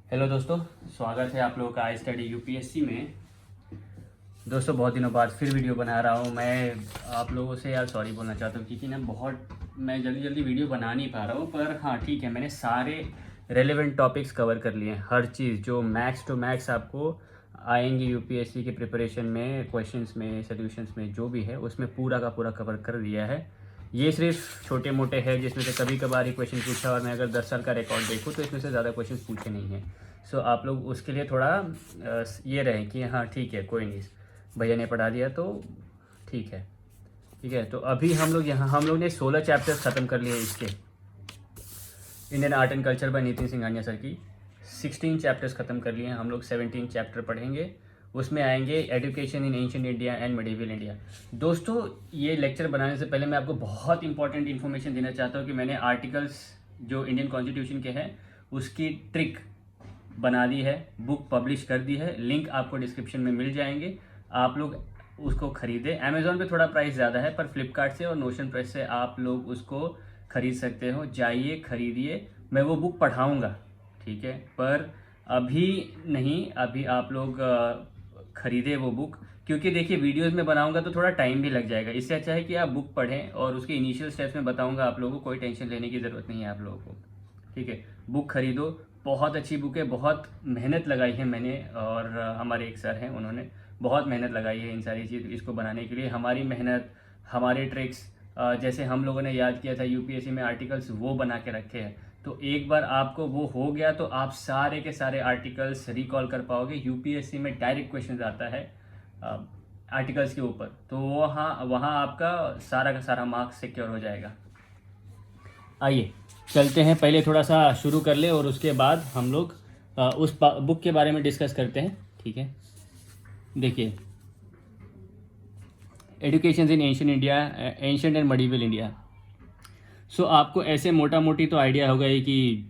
Hello दोस्तों, स्वागत है आप लोगों का आई स्टडी यूपीएससी में। दोस्तों बहुत दिनों बाद फिर वीडियो बना रहा हूँ। मैं आप लोगों से यार सॉरी बोलना चाहता हूँ क्योंकि ना बहुत मैं जल्दी जल्दी वीडियो बना नहीं पा रहा हूँ, पर हाँ ठीक है, मैंने सारे रेलेवेंट टॉपिक्स कवर कर लिए हैं। हर चीज़ जो मैक्स टू मैक्स आपको आएंगे यूपीएससी के प्रिपरेशन में, क्वेश्चंस में, सॉल्यूशंस में, जो भी है उसमें पूरा का पूरा कवर कर दिया है। ये सिर्फ छोटे मोटे हैं जिसमें से कभी कभार ही क्वेश्चन पूछा, और मैं अगर 10 साल का रिकॉर्ड देखूँ तो इसमें से ज़्यादा क्वेश्चन पूछे नहीं हैं। सो आप लोग उसके लिए थोड़ा ये रहें कि हाँ ठीक है, कोई नहीं, भैया ने पढ़ा दिया तो ठीक है। ठीक है, तो अभी हम लोग ने 16 चैप्टर्स ख़त्म कर लिए इसके, Indian art and culture by Nitin Singhania sir की 16 चैप्टर्स ख़त्म कर लिए हैं। हम लोग 17 चैप्टर पढ़ेंगे। उसमें आएंगे education in ancient India and medieval India. दोस्तों ये लेक्चर बनाने से पहले मैं आपको बहुत इंपॉर्टेंट इन्फॉर्मेशन देना चाहता हूँ कि मैंने आर्टिकल्स जो इंडियन कॉन्स्टिट्यूशन के हैं उसकी ट्रिक बना दी है, बुक पब्लिश कर दी है, लिंक आपको डिस्क्रिप्शन में मिल जाएंगे। आप लोग उसको खरीदें। अमेज़ॉन पे थोड़ा प्राइस ज़्यादा है, पर फ्लिपकार्ट से और नोशन प्रेस से आप लोग उसको खरीद सकते हो। जाइए खरीदिए, मैं वो बुक पढ़ाऊँगा, ठीक है, पर अभी नहीं। अभी आप लोग खरीदे वो बुक, क्योंकि देखिए वीडियोस में बनाऊंगा तो थोड़ा टाइम भी लग जाएगा। इससे अच्छा है कि आप बुक पढ़ें, और उसके इनिशियल स्टेप्स में बताऊंगा आप लोगों को। कोई टेंशन लेने की ज़रूरत नहीं है आप लोगों को, ठीक है। बुक खरीदो, बहुत अच्छी बुक है, बहुत मेहनत लगाई है मैंने, और हमारे एक सर हैं, उन्होंने बहुत मेहनत लगाई है इन सारी चीज़ इसको बनाने के लिए। हमारी मेहनत, हमारे ट्रिक्स, जैसे हम लोगों ने याद किया था यूपीएससी में आर्टिकल्स, वो बना के रखे हैं। तो एक बार आपको वो हो गया तो आप सारे के सारे आर्टिकल्स रिकॉल कर पाओगे। यूपीएससी में डायरेक्ट क्वेश्चन आता है आर्टिकल्स के ऊपर, तो वहाँ वहाँ आपका सारा का सारा मार्क्स सिक्योर हो जाएगा। आइए चलते हैं, पहले थोड़ा सा शुरू कर ले और उसके बाद हम लोग उस बुक के बारे में डिस्कस करते हैं, ठीक है। देखिए, education in ancient India, ancient and medieval India. So आपको ऐसे मोटा मोटी तो आइडिया होगा ही कि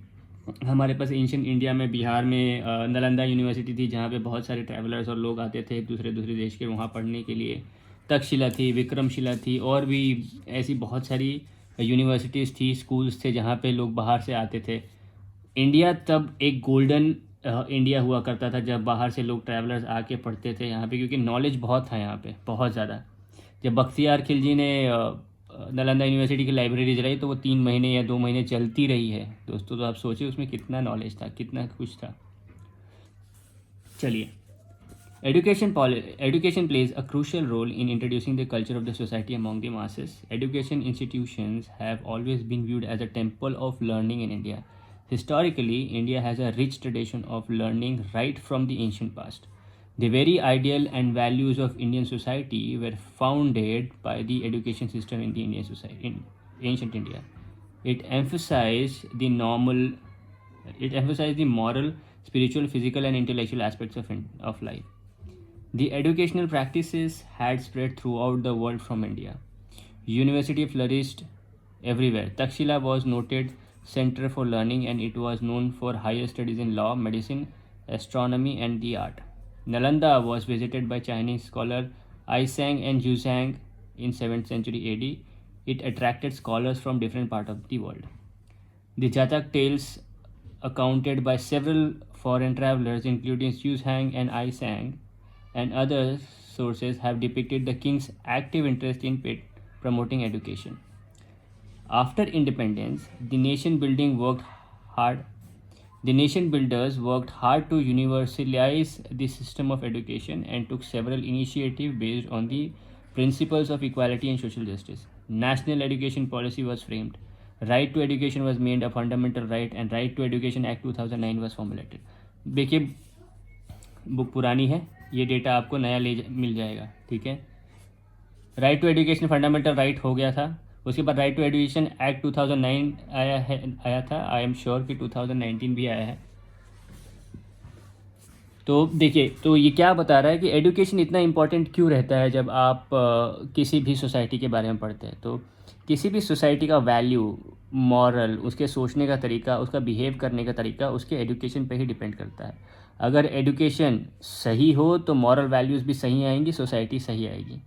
हमारे पास एंशिएंट इंडिया में बिहार में नालंदा यूनिवर्सिटी थी, जहाँ पे बहुत सारे ट्रैवलर्स और लोग आते थे दूसरे दूसरे देश के वहाँ पढ़ने के लिए। तक्षशिला थी, विक्रमशिला थी, और भी ऐसी बहुत सारी यूनिवर्सिटीज़ थी, स्कूल्स थे जहाँ पे लोग बाहर से आते थे। इंडिया तब एक गोल्डन इंडिया हुआ करता था, जब बाहर से लोग ट्रैवलर्स आके पढ़ते थे यहाँ पे, क्योंकि नॉलेज बहुत था यहाँ पे, बहुत ज़्यादा। जब बख्तियार खिलजी ने नालंदा यूनिवर्सिटी की लाइब्रेरी जलाई तो वो 3 महीने या 2 महीने चलती रही है दोस्तों। तो आप सोचिए उसमें कितना नॉलेज था, कितना कुछ था। चलिए, education plays a crucial role in introducing the culture of the society among the masses. Education institutions have always been viewed as a temple of learning in India. Historically, India has a rich tradition of learning right from the ancient past. The very ideal and values of Indian society were founded by the education system in the Indian society in ancient India. It emphasized the normal, it emphasized the moral, spiritual, physical, and intellectual aspects of life. The educational practices had spread throughout the world from India. University flourished everywhere. Takshila was noted center for learning, and it was known for higher studies in law, medicine, astronomy, and the art. Nalanda was visited by Chinese scholar Aisang and Zhuzhang in 7th century AD. It attracted scholars from different parts of the world. The Jatak tales, accounted by several foreign travelers, including Zhuzhang and Aisang, and other sources, have depicted the king's active interest in promoting education. After independence, the nation builders worked hard to universalize the system of education and took several initiatives based on the principles of equality and social justice. National education policy was framed. Right to education was made a fundamental right, and Right to Education Act 2009 was formulated. देखिए, book पुरानी है, ये data आपको नया मिल जाएगा, ठीक है। Right to education fundamental right हो गया था। उसके बाद राइट टू एजुकेशन एक्ट 2009 आया था। आई एम श्योर कि 2019 भी आया है। तो देखिए, तो ये क्या बता रहा है कि एजुकेशन इतना इम्पोर्टेंट क्यों रहता है जब आप किसी भी सोसाइटी के बारे में पढ़ते हैं। तो किसी भी सोसाइटी का वैल्यू, मॉरल, उसके सोचने का तरीका, उसका बिहेव करने का तरीका उसके एजुकेशन पे ही डिपेंड करता है। अगर एजुकेशन सही हो तो मॉरल वैल्यूज़ भी सही आएंगी, सोसाइटी सही आएगी।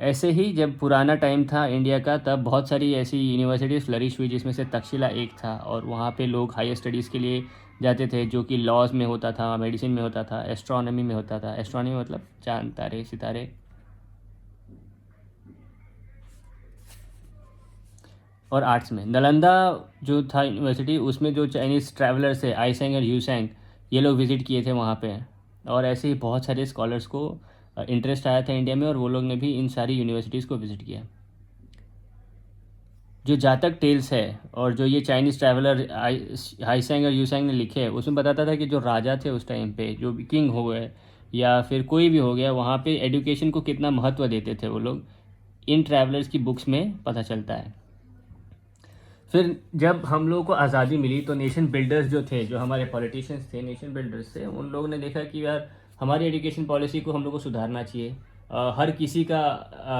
ऐसे ही जब पुराना टाइम था इंडिया का, तब बहुत सारी ऐसी यूनिवर्सिटीज़ फ्लरिश हुई, जिसमें से तक्षशिला एक था। और वहाँ पे लोग हायर स्टडीज़ के लिए जाते थे, जो कि लॉज में होता था, मेडिसिन में होता था, एस्ट्रोनॉमी में होता था। एस्ट्रोनॉमी मतलब चांद तारे सितारे। और आर्ट्स में नालंदा जो था यूनिवर्सिटी, उसमें जो चाइनीज़ ट्रैवलर्स थे आईसेंग और यूसेंग, ये लोग विज़िट किए थे वहाँ पे। और ऐसे ही बहुत सारे स्कॉलर्स को इंटरेस्ट आया था इंडिया में, और वो लोग ने भी इन सारी यूनिवर्सिटीज़ को विज़िट किया। जो जातक टेल्स है और जो ये चाइनीज़ ट्रैवलर हाईसेंग और यूसेंग ने लिखे, उसमें बताता था कि जो राजा थे उस टाइम पे, जो भी किंग हो गए या फिर कोई भी हो गया, वहाँ पे एजुकेशन को कितना महत्व देते थे वो लोग, इन ट्रैवलर्स की बुक्स में पता चलता है। फिर जब हम लोगों को आज़ादी मिली, तो नेशन बिल्डर्स जो थे, जो हमारे पॉलिटिशियंस थे, नेशन बिल्डर्स थे, उन लोगों ने देखा कि यार हमारी एजुकेशन पॉलिसी को हम लोग को सुधारना चाहिए। हर किसी का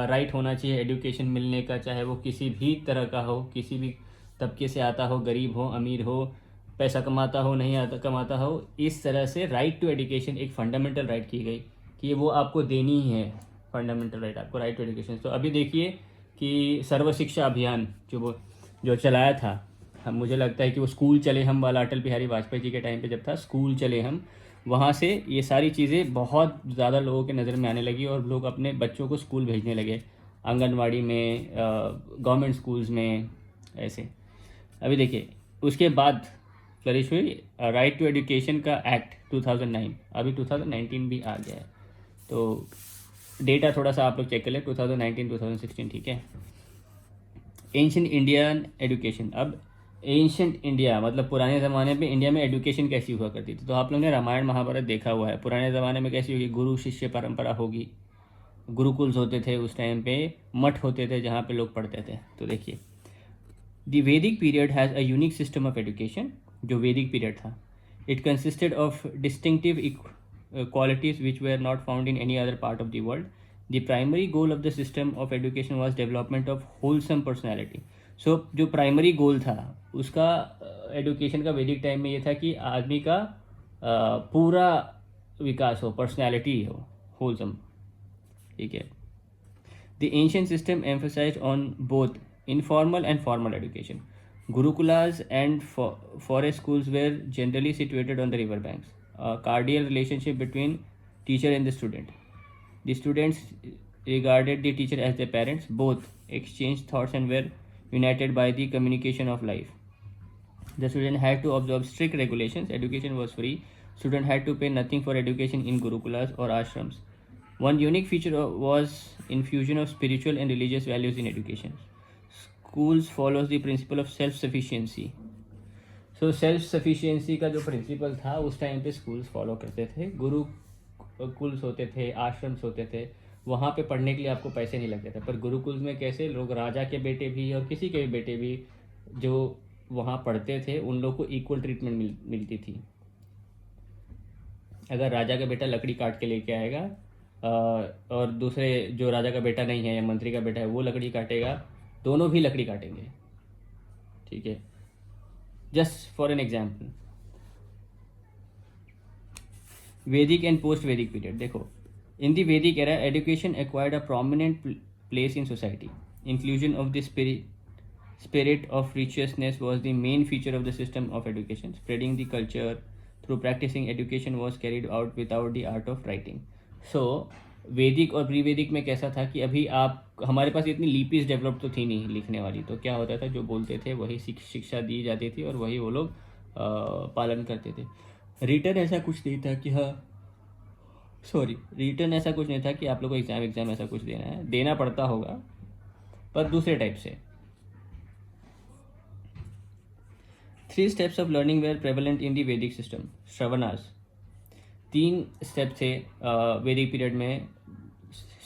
राइट होना चाहिए एजुकेशन मिलने का, चाहे वो किसी भी तरह का हो, किसी भी तबके से आता हो, गरीब हो, अमीर हो, पैसा कमाता हो, नहीं आता कमाता हो। इस तरह से राइट टू एजुकेशन एक फंडामेंटल राइट की गई कि वो आपको देनी ही है, फंडामेंटल राइट आपको, राइट टू एजुकेशन। तो अभी देखिए कि सर्व शिक्षा अभियान जो चलाया था, हम, मुझे लगता है कि वो स्कूल चले हम वाला अटल बिहारी वाजपेयी जी के टाइम पे जब था, स्कूल चले हम, वहाँ से ये सारी चीज़ें बहुत ज़्यादा लोगों के नज़र में आने लगी, और लोग अपने बच्चों को स्कूल भेजने लगे, आंगनवाड़ी में, गवर्नमेंट स्कूल्स में, ऐसे। अभी देखिए उसके बाद फ्लरिश हुई राइट टू एजुकेशन का एक्ट 2009, अभी 2019 भी आ गया है। तो डेटा थोड़ा सा आप लोग चेक कर लें, 2019 2016, ठीक है। Ancient Indian education. अब एंशियंट इंडिया मतलब पुराने ज़माने में इंडिया में एजुकेशन कैसी हुआ करती थी, तो आप लोगों ने रामायण महाभारत देखा हुआ है। पुराने ज़माने में कैसी होगी, गुरु शिष्य परंपरा होगी, गुरुकुल्स होते थे उस टाइम पे, मठ होते थे जहाँ पे लोग पढ़ते थे। तो देखिए द वैदिक period has a unique system of education. जो वैदिक पीरियड था, it consisted of distinctive qualities which were not found in any other part of the world. The primary goal of the system of education was development of wholesome personality. So जो primary goal था उसका education का वैदिक time में ये था कि आदमी का पूरा विकास हो, पर्सनैलिटी हो, होलसम, ठीक है। The ancient system emphasized on both informal and formal education. Gurukulas and forest schools were generally situated on the river banks. A cordial relationship between teacher and the student. The students regarded the teacher as their parents. Both exchanged thoughts and were united by the communication of life. The student had to observe strict regulations. Education was free. Student had to pay nothing for education in gurukulas or ashrams. One unique feature was infusion of spiritual and religious values in education. Schools follows the principle of self-sufficiency. So self-sufficiency का जो principal था उस time पे schools follow करते थे। गुरुकुल्स होते थे, आश्रम्स होते थे, वहाँ पे पढ़ने के लिए आपको पैसे नहीं लगते थे। पर गुरुकुल्स में कैसे लोग, राजा के बेटे भी और किसी के भी बेटे भी जो वहाँ पढ़ते थे, उन लोग को इक्वल ट्रीटमेंट मिलती थी। अगर राजा का बेटा लकड़ी काट के लेके आएगा और दूसरे जो राजा का बेटा नहीं है या मंत्री का बेटा है वो लकड़ी काटेगा, दोनों भी लकड़ी काटेंगे, ठीक है। जस्ट फॉर एन एग्जाम्पल, वैदिक एंड पोस्ट वैदिक पीरियड देखो। इन द वैदिक era education acquired a prominent place in society. Inclusion of the spirit of righteousness was the main feature of the system of education. Spreading the culture through practicing education was carried out without the art of writing. So वैदिक और pre वैदिक में कैसा था कि अभी आप, हमारे पास इतनी लिपीज डेवलप तो थी नहीं लिखने वाली, तो क्या होता था, जो बोलते थे वही शिक्षा दी जाती थी और वही वो लोग पालन करते थे। रिटर्न ऐसा कुछ नहीं था कि रिटर्न ऐसा कुछ नहीं था कि आप लोग को एग्ज़ाम ऐसा कुछ देना पड़ता होगा, पर दूसरे टाइप से। 3 steps of learning were prevalent in the Vedic system. श्रवणास, 3 step थे वैदिक पीरियड में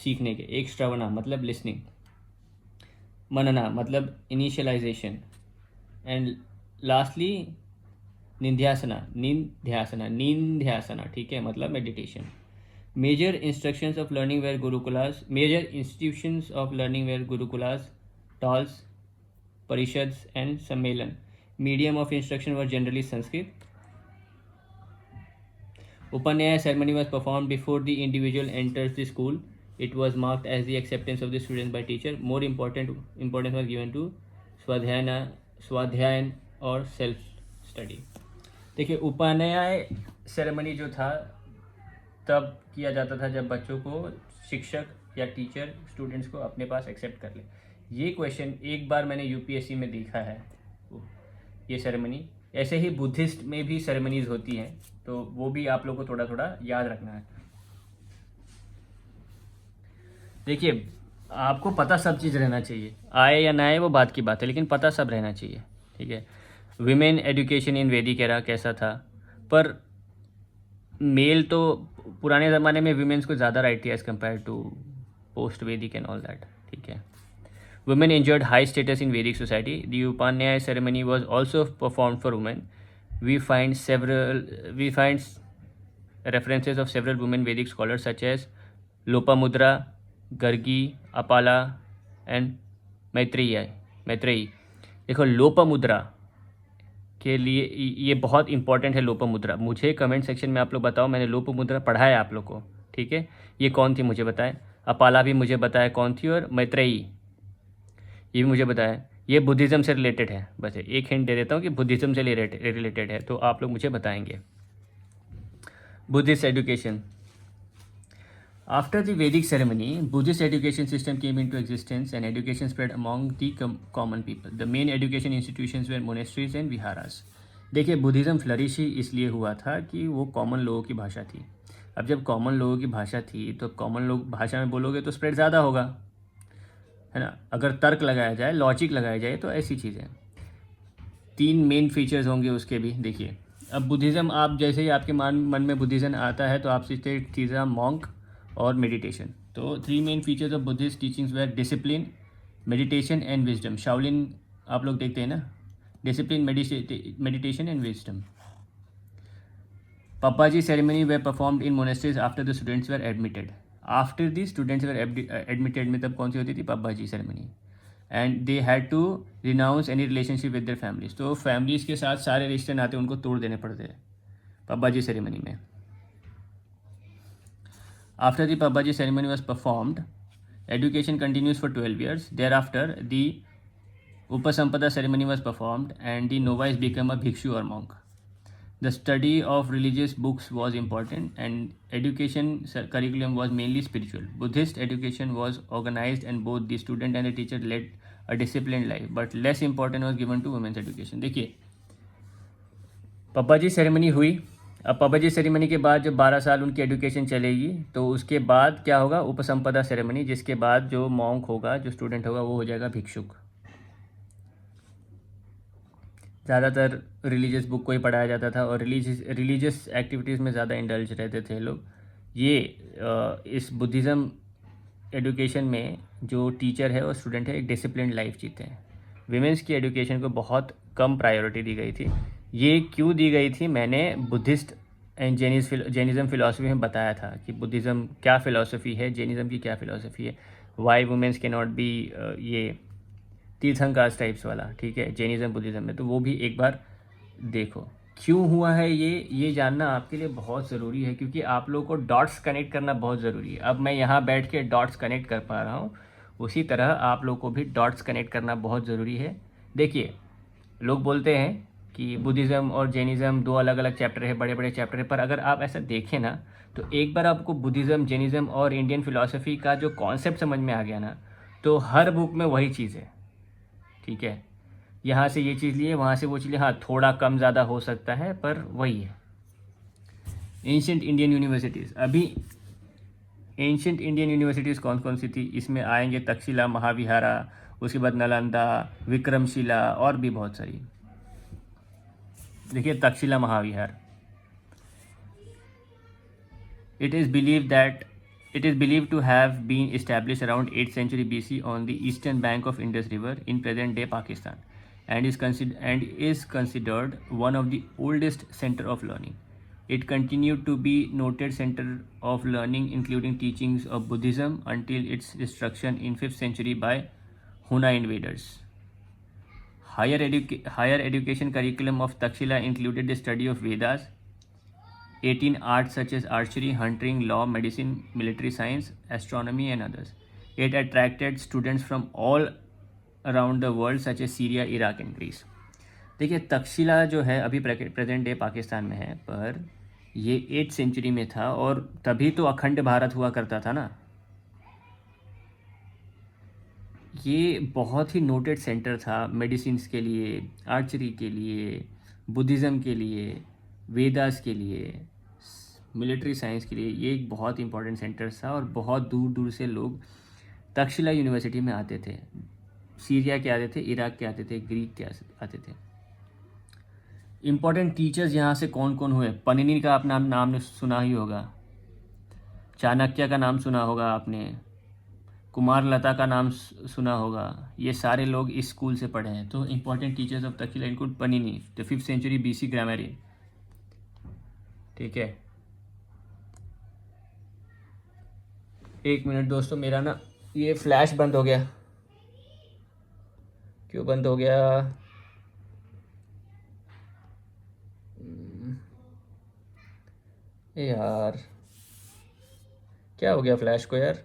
सीखने के। एक श्रवणा मतलब लिसनिंग, मनना मतलब इनिशियलाइजेशन, एंड लास्टली निंध्यासना, ठीक है, मतलब meditation. Major instructions of learning were gurukulas, major institutions of learning were gurukulas, tols, parishads and sammelan. Medium of instruction was generally Sanskrit. Upanaya ceremony was performed before the individual enters the school. It was marked as the acceptance of the students by teacher. More importance was given to स्वाध्यायन और self study. देखिए, उपनयन ceremony जो था तब किया जाता था जब बच्चों को शिक्षक या टीचर स्टूडेंट्स को अपने पास एक्सेप्ट कर ले. ये क्वेश्चन एक बार मैंने यूपीएससी में देखा है, ये सेरेमनी. ऐसे ही बुद्धिस्ट में भी सेरेमनीज होती हैं, तो वो भी आप लोग को थोड़ा थोड़ा याद रखना है. देखिए, आपको पता सब चीज़ रहना चाहिए, आए या ना आए वो बात की बात है, लेकिन पता सब रहना चाहिए. ठीक है. विमेन एजुकेशन इन वैदिक एरा कैसा था, पर मेल तो पुराने ज़माने में विमेंस को ज़्यादा राइट थी एज़ कम्पेयर टू पोस्ट वैदिक एंड ऑल दैट. ठीक है. Women enjoyed high status in Vedic society. The Upanyaya ceremony was also performed for women. We find references of several women Vedic scholars such as Lopamudra, Gargi, Apala and Maitreyi. देखो, लोपामुद्रा के लिए ये बहुत important है. लोपामुद्रा मुझे comment section में आप लोग बताओ, मैंने लोपामुद्रा पढ़ा है आप लोग को. ठीक है. ये कौन थी मुझे बताएं. अपाला भी मुझे बताया कौन थी, और मैत्रेयी ये भी मुझे बताया. ये बुद्धिज़्म से रिलेटेड है. बस एक हिंट दे देता हूँ कि बुद्धिज़्म से रिलेटेड है, तो आप लोग मुझे बताएंगे. Buddhist education. After the Vedic ceremony, Buddhist education system came into existence and education spread among the common people. The main education institutions were monasteries and viharas. देखिए, बुद्धिज़्म फ्लरिश ही इसलिए हुआ था कि वो कॉमन लोगों की भाषा थी. अब जब कॉमन लोगों की भाषा थी तो कॉमन लोग भाषा में बोलोगे तो स्प्रेड ज़्यादा होगा, है ना. अगर तर्क लगाया जाए, लॉजिक लगाया जाए, तो ऐसी चीज़ें. 3 मेन फीचर्स होंगे उसके भी. देखिए, अब बुद्धिज़्म, आप जैसे ही आपके मन में बुद्धिज़्म आता है तो आप सीखते तीसरा मॉन्क और मेडिटेशन. तो 3 main features of Buddhist teachings were discipline, meditation and wisdom. Shaolin आप लोग देखते हैं ना, discipline, meditation and wisdom. Papaji ceremony were performed in monasteries after the students were admitted. After the students were admitted में तब कौन सी होती थी, pabbajja ceremony. And they had to renounce any relationship with their families. तो families के साथ सारे रिश्ते नाते उनको तोड़ देने पड़ते हैं पब्बाजी सेरेमनी में. After the pabbajja ceremony was performed, education continues for 12 years. Thereafter the upasampada ceremony was performed and the novice become a bhikshu और monk. The study of religious books was important and education curriculum was mainly spiritual. Buddhist education was organized and both the student and the teacher led a disciplined life, but less importance was given to women's education. देखिए, पब्बाजी ceremony हुई. अब पब्बाजी ceremony के बाद जब 12 साल उनकी education चलेगी तो उसके बाद क्या होगा, उपसंपदा सेरेमनी, जिसके बाद जो मॉन्क होगा, जो स्टूडेंट होगा, वो हो जाएगा भिक्षुक. ज़्यादातर रिलीजियस बुक को ही पढ़ाया जाता था और रिलीजियस एक्टिविटीज़ में ज़्यादा इंडल्ज रहते थे लोग. ये इस बुद्धिज़्म एजुकेशन में जो टीचर है और स्टूडेंट है, एक डिसिप्लिन लाइफ जीते हैं. विमेंस की एजुकेशन को बहुत कम प्रायोरिटी दी गई थी. ये क्यों दी गई थी, मैंने बुद्धिस्ट एंड जैनिज़्म फ़िलासफ़ी में बताया था कि बुद्धिज़्म क्या फ़िलासफ़ी है, जैनिज़्म की क्या फ़िलासफ़ी है. वाई वुमेंस के नॉट बी ये तीर्थंकर टाइप्स वाला. ठीक है, जैनिज़्म बुद्धिज़्म में, तो वो भी एक बार देखो. क्यों हुआ है ये जानना आपके लिए बहुत ज़रूरी है, क्योंकि आप लोगों को डॉट्स कनेक्ट करना बहुत ज़रूरी है. अब मैं यहाँ बैठ के डॉट्स कनेक्ट कर पा रहा हूँ, उसी तरह आप लोगों को भी डॉट्स कनेक्ट करना बहुत ज़रूरी है. देखिए, लोग बोलते हैं कि बुद्धिज़्म और जैनिज़्म 2 अलग अलग चैप्टर है, बड़े बड़े चैप्टर है, पर अगर आप ऐसा देखें ना, तो एक बार आपको बुद्धिज़्म, जैनिज़्म और इंडियन फ़िलासफ़ी का जो कॉन्सेप्ट समझ में आ गया ना, तो हर बुक में वही चीज़ है. ठीक है, यहाँ से ये चीज़ लिए, वहाँ से वो चीज़ लिए, हाँ थोड़ा कम ज़्यादा हो सकता है, पर वही है. Ancient Indian universities. अभी एंशिएंट इंडियन यूनिवर्सिटीज़ कौन कौन सी थी, इसमें आएंगे तक्षशिला, महाविहारा, उसके बाद नालंदा, विक्रमशिला और भी बहुत सारी. देखिए, तक्षशिला महाविहार. It is believed to have been established around 8th century BC on the eastern bank of Indus River in present-day Pakistan, and is considered one of the oldest center of learning. It continued to be noted center of learning, including teachings of Buddhism, until its destruction in 5th century by Huna invaders. Higher education curriculum of Takshila included the study of Vedas, 18 arts such as archery, hunting, law, medicine, military science, astronomy, and others. It attracted students from all around the world such as Syria, Iraq, and Greece. देखिए तक्षशिला जो है अभी present day Pakistan में है, पर ये 8th century में था और तभी तो अखंड भारत हुआ करता था ना। ये बहुत ही नोटेड सेंटर था मेडिसिन्स के लिए, आर्चरी के लिए, बुद्धिज़्म के लिए, वेदास के लिए, मिलिट्री साइंस के लिए। ये एक बहुत इंपॉर्टेंट सेंटर था और बहुत दूर दूर से लोग तक्षशिला यूनिवर्सिटी में आते थे। सीरिया के आते थे, इराक के आते थे, ग्रीक के आते थे। इम्पॉर्टेंट टीचर्स यहाँ से कौन कौन हुए? पनिनी का अपना नाम सुना ही होगा, चाणक्य का नाम सुना होगा आपने, कुमारलता का नाम सुना होगा। ये सारे लोग इस स्कूल से पढ़े हैं। तो important teachers of Takshashila include Panini, the 5th century BC grammarian. ठीक है, एक मिनट दोस्तों, मेरा ना ये फ्लैश बंद हो गया। क्यों बंद हो गया? यार क्या हो गया फ्लैश को यार?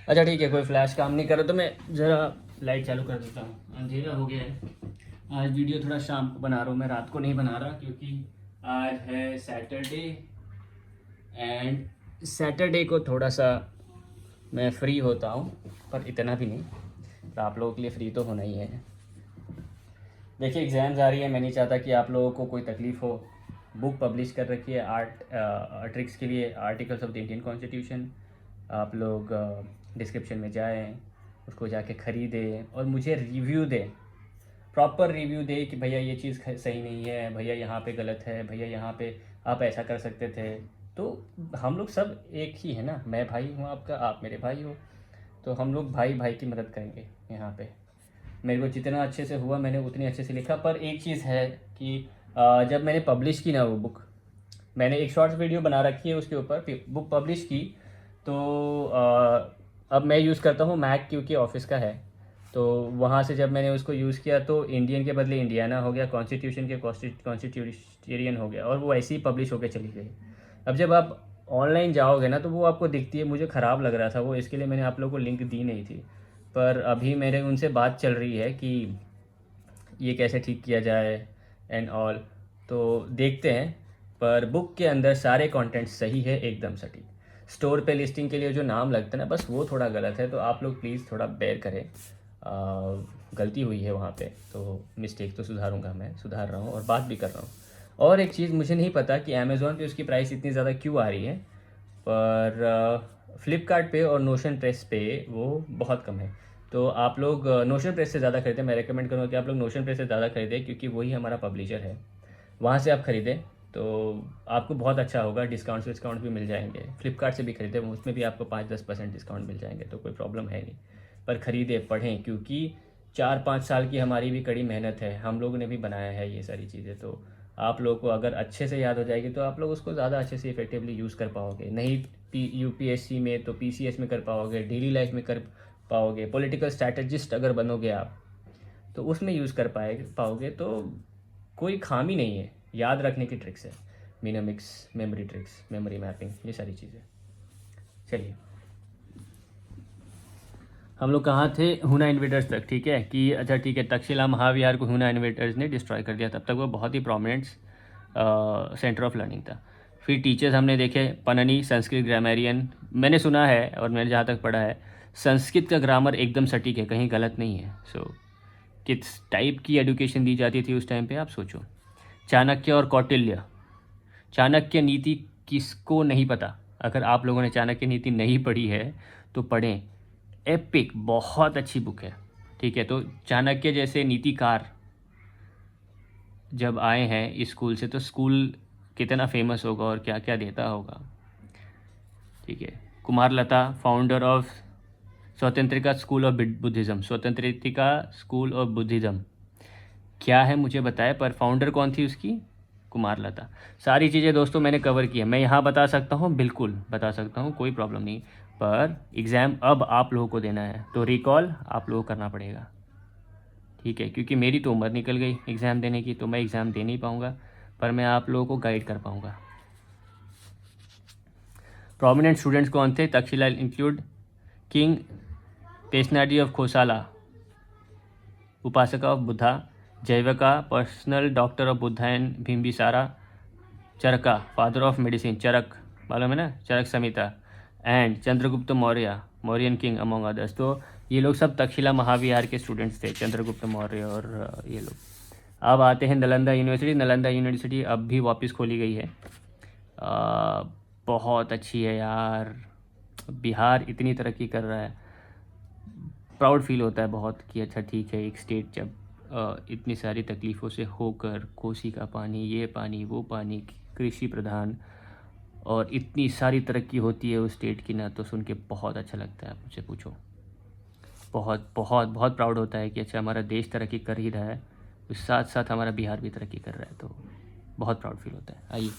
अच्छा ठीक है, कोई फ्लैश काम नहीं कर रहा तो मैं ज़रा लाइट चालू कर देता हूँ। अंधेरा हो गया है। आज वीडियो थोड़ा शाम को बना रहा हूँ, मैं रात को नहीं बना रहा क्योंकि आज है सैटरडे एंड सैटरडे को थोड़ा सा मैं फ्री होता हूँ, पर इतना भी नहीं। तो आप लोगों के लिए फ्री तो होना ही है। देखिए एग्ज़ाम्स आ रही है, मैं नहीं चाहता कि आप लोगों को कोई तकलीफ़ हो। बुक पब्लिश कर रखी है ट्रिक्स के लिए, articles of the Indian constitution. आप लोग डिस्क्रिप्शन में जाएं, उसको जाके ख़रीदें और मुझे रिव्यू दें, प्रॉपर रिव्यू दें कि भैया ये चीज़ सही नहीं है, भैया यहाँ पे गलत है, भैया यहाँ पे आप ऐसा कर सकते थे। तो हम लोग सब एक ही है ना, मैं भाई हूँ आपका, आप मेरे भाई हो, तो हम लोग भाई भाई की मदद करेंगे यहाँ पे। मेरे को जितना अच्छे से हुआ मैंने उतनी अच्छे से लिखा। पर एक चीज़ है कि जब मैंने पब्लिश की ना वो बुक, मैंने एक शॉर्ट्स वीडियो बना रखी है उसके ऊपर, बुक पब्लिश की तो अब मैं यूज़ करता हूँ मैक क्योंकि ऑफिस का है। तो वहाँ से जब मैंने उसको यूज़ किया तो इंडियन के बदले इंडियाना हो गया, कॉन्स्टिट्यूशन के कॉन्स्टिट्यूरियन हो गया, और वो ऐसे ही पब्लिश होकर चली गई। अब जब आप ऑनलाइन जाओगे ना तो वो आपको दिखती है। मुझे ख़राब लग रहा था वो, इसके लिए मैंने आप लोगों को लिंक दी नहीं थी। पर अभी मेरे उनसे बात चल रही है कि ये कैसे ठीक किया जाए एंड ऑल, तो देखते हैं। पर बुक के अंदर सारे कंटेंट सही है, एकदम सटीक। स्टोर पे लिस्टिंग के लिए जो नाम लगता है ना, बस वो थोड़ा गलत है, तो आप लोग प्लीज़ थोड़ा बेयर करें। गलती हुई है वहाँ पे, तो मिस्टेक तो सुधारूंगा, मैं सुधार रहा हूँ और बात भी कर रहा हूँ। और एक चीज़, मुझे नहीं पता कि अमेज़ॉन पे उसकी प्राइस इतनी ज़्यादा क्यों आ रही है, पर फ्लिपकार्ट पे और नोशन प्रेस पे वो बहुत कम है। तो आप लोग नोशन प्रेस से ज़्यादा खरीदें। मैं रेकमेंड करूँगा कि आप लोग नोशन प्रेस से ज़्यादा खरीदें क्योंकि वही हमारा पब्लिशर है। वहाँ से आप ख़रीदें तो आपको बहुत अच्छा होगा, डिस्काउंट भी मिल जाएंगे। फ्लिपकार्ट से भी खरीदें, उसमें भी आपको 5-10% डिस्काउंट मिल जाएंगे, तो कोई प्रॉब्लम है नहीं। पर ख़रीदें, पढ़ें, क्योंकि 4-5 साल की हमारी भी कड़ी मेहनत है, हम लोगों ने भी बनाया है ये सारी चीज़ें। तो आप लोगों को अगर अच्छे से याद हो जाएगी तो आप लोग उसको ज़्यादा अच्छे से इफेक्टिवली यूज़ कर पाओगे। नहीं UPSC में तो PCS में कर पाओगे, डेली लाइफ में कर पाओगे, पॉलिटिकल स्ट्रैटेजिस्ट अगर बनोगे आप तो उसमें यूज़ कर पाओगे। तो कोई खामी नहीं है, याद रखने की ट्रिक्स है, मिनोमिक्स, मेमोरी ट्रिक्स, मेमोरी मैपिंग, ये सारी चीज़ें। चलिए, हम लोग कहाँ थे? हुना इन्वेडर्स तक, ठीक है कि अच्छा ठीक है, तक्षशिला महाविहार को हुना इन्वेडर्स ने डिस्ट्रॉय कर दिया। तब तक वो बहुत ही प्रोमिनेंट सेंटर ऑफ लर्निंग था। फिर टीचर्स हमने देखे, पननी संस्कृत ग्रामरियन। मैंने सुना है और मैंने जहाँ तक पढ़ा है, संस्कृत का ग्रामर एकदम सटीक है, कहीं गलत नहीं है। सो किस टाइप की एजुकेशन दी जाती थी उस टाइम पे, आप सोचो। चाणक्य और कौटिल्य, चाणक्य नीति किसको नहीं पता? अगर आप लोगों ने चाणक्य नीति नहीं पढ़ी है तो पढ़ें, एपिक, बहुत अच्छी बुक है, ठीक है। तो चाणक्य जैसे नीतिकार जब आए हैं इस स्कूल से तो स्कूल कितना फेमस होगा और क्या क्या देता होगा, ठीक है। Kumaralata, founder of Svatantrika school of Buddhism, Svatantrika school of Buddhism क्या है मुझे बताए, पर फाउंडर कौन थी उसकी? कुमारलता। सारी चीज़ें दोस्तों मैंने कवर की है, मैं यहाँ बता सकता हूँ, बिल्कुल बता सकता हूँ, कोई प्रॉब्लम नहीं। पर एग्ज़ाम अब आप लोगों को देना है तो रिकॉल आप लोगों को करना पड़ेगा, ठीक। ठीक है, क्योंकि मेरी तो उम्र निकल गई एग्ज़ाम देने की, तो मैं एग्ज़ाम दे नहीं पाऊँगा, पर मैं आप लोगों को गाइड कर पाऊँगा। प्रोमिनेंट स्टूडेंट्स कौन थे? Takshashila include king Pasenadi of Kosala, upasaka of Buddha, Jivaka personal doctor of Buddha and Bimbisara, Charaka father of medicine, Charak मालूम है ना, Charak Samhita, and Chandragupta Maurya Mauryan king among others. तो ये लोग सब तक्षशिला महाविहार के स्टूडेंट्स थे, चंद्रगुप्त मौर्य और ये लोग। अब आते हैं नालंदा यूनिवर्सिटी। नालंदा यूनिवर्सिटी अब भी वापस खोली गई है, बहुत अच्छी है यार। बिहार इतनी तरक्की कर रहा है, प्राउड फील होता है बहुत कि अच्छा ठीक है, एक स्टेट जब इतनी सारी तकलीफ़ों से होकर, कोसी का पानी, ये पानी, वो पानी, कृषि प्रधान, और इतनी सारी तरक्की होती है उस स्टेट की ना, तो सुन के बहुत अच्छा लगता है। आप मुझसे पूछो, बहुत बहुत बहुत प्राउड होता है कि अच्छा हमारा देश तरक्की कर ही रहा है, उस साथ साथ हमारा बिहार भी तरक्की कर रहा है, तो बहुत प्राउड फील होता है। आइए,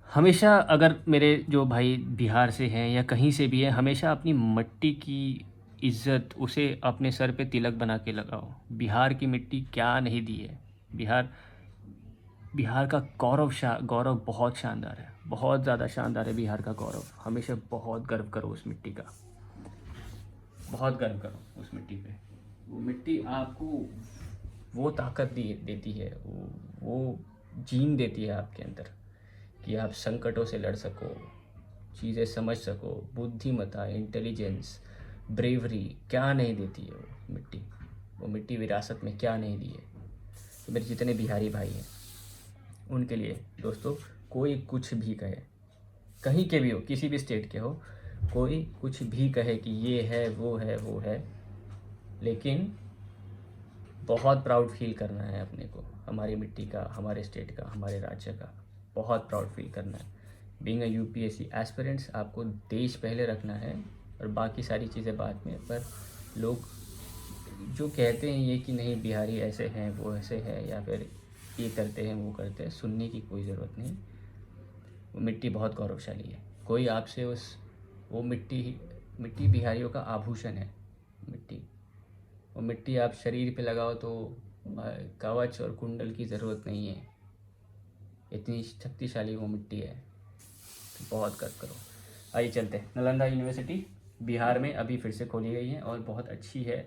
हमेशा अगर मेरे जो भाई बिहार से हैं या कहीं से भी हैं, हमेशा अपनी मिट्टी की इज़्ज़त, उसे अपने सर पे तिलक बना के लगाओ। बिहार की मिट्टी क्या नहीं दी है। बिहार का गौरव बहुत शानदार है, बहुत ज़्यादा शानदार है बिहार का गौरव। हमेशा बहुत गर्व करो उस मिट्टी का, बहुत गर्व करो उस मिट्टी पे। वो मिट्टी आपको वो ताकत देती है, वो जीन देती है आपके अंदर, कि आप संकटों से लड़ सको, चीज़ें समझ सको, बुद्धिमत्ता, इंटेलिजेंस, ब्रेवरी, क्या नहीं देती है वो मिट्टी विरासत में क्या नहीं दी है। तो मेरे जितने बिहारी भाई हैं उनके लिए दोस्तों, कोई कुछ भी कहे, कहीं के भी हो, किसी भी स्टेट के हो, कोई कुछ भी कहे कि ये है वो है, लेकिन बहुत प्राउड फील करना है अपने को, हमारी मिट्टी का, हमारे स्टेट का, हमारे राज्य का बहुत प्राउड फील करना है। बीइंग अ यूपीएससी एस्पिरेंट्स, आपको देश पहले रखना है और बाकी सारी चीज़ें बाद में। पर लोग जो कहते हैं ये कि नहीं बिहारी ऐसे हैं, वो ऐसे है, या फिर ये करते हैं वो करते हैं, सुनने की कोई ज़रूरत नहीं। वो मिट्टी बहुत गौरवशाली है। कोई आपसे वो मिट्टी बिहारियों का आभूषण है मिट्टी। वो मिट्टी आप शरीर पे लगाओ तो कवच और कुंडल की ज़रूरत नहीं है, इतनी शक्तिशाली वो मिट्टी है, तो बहुत गर्व करो। आइए चलते हैं। नालंदा यूनिवर्सिटी बिहार में अभी फिर से खोली गई है और बहुत अच्छी है।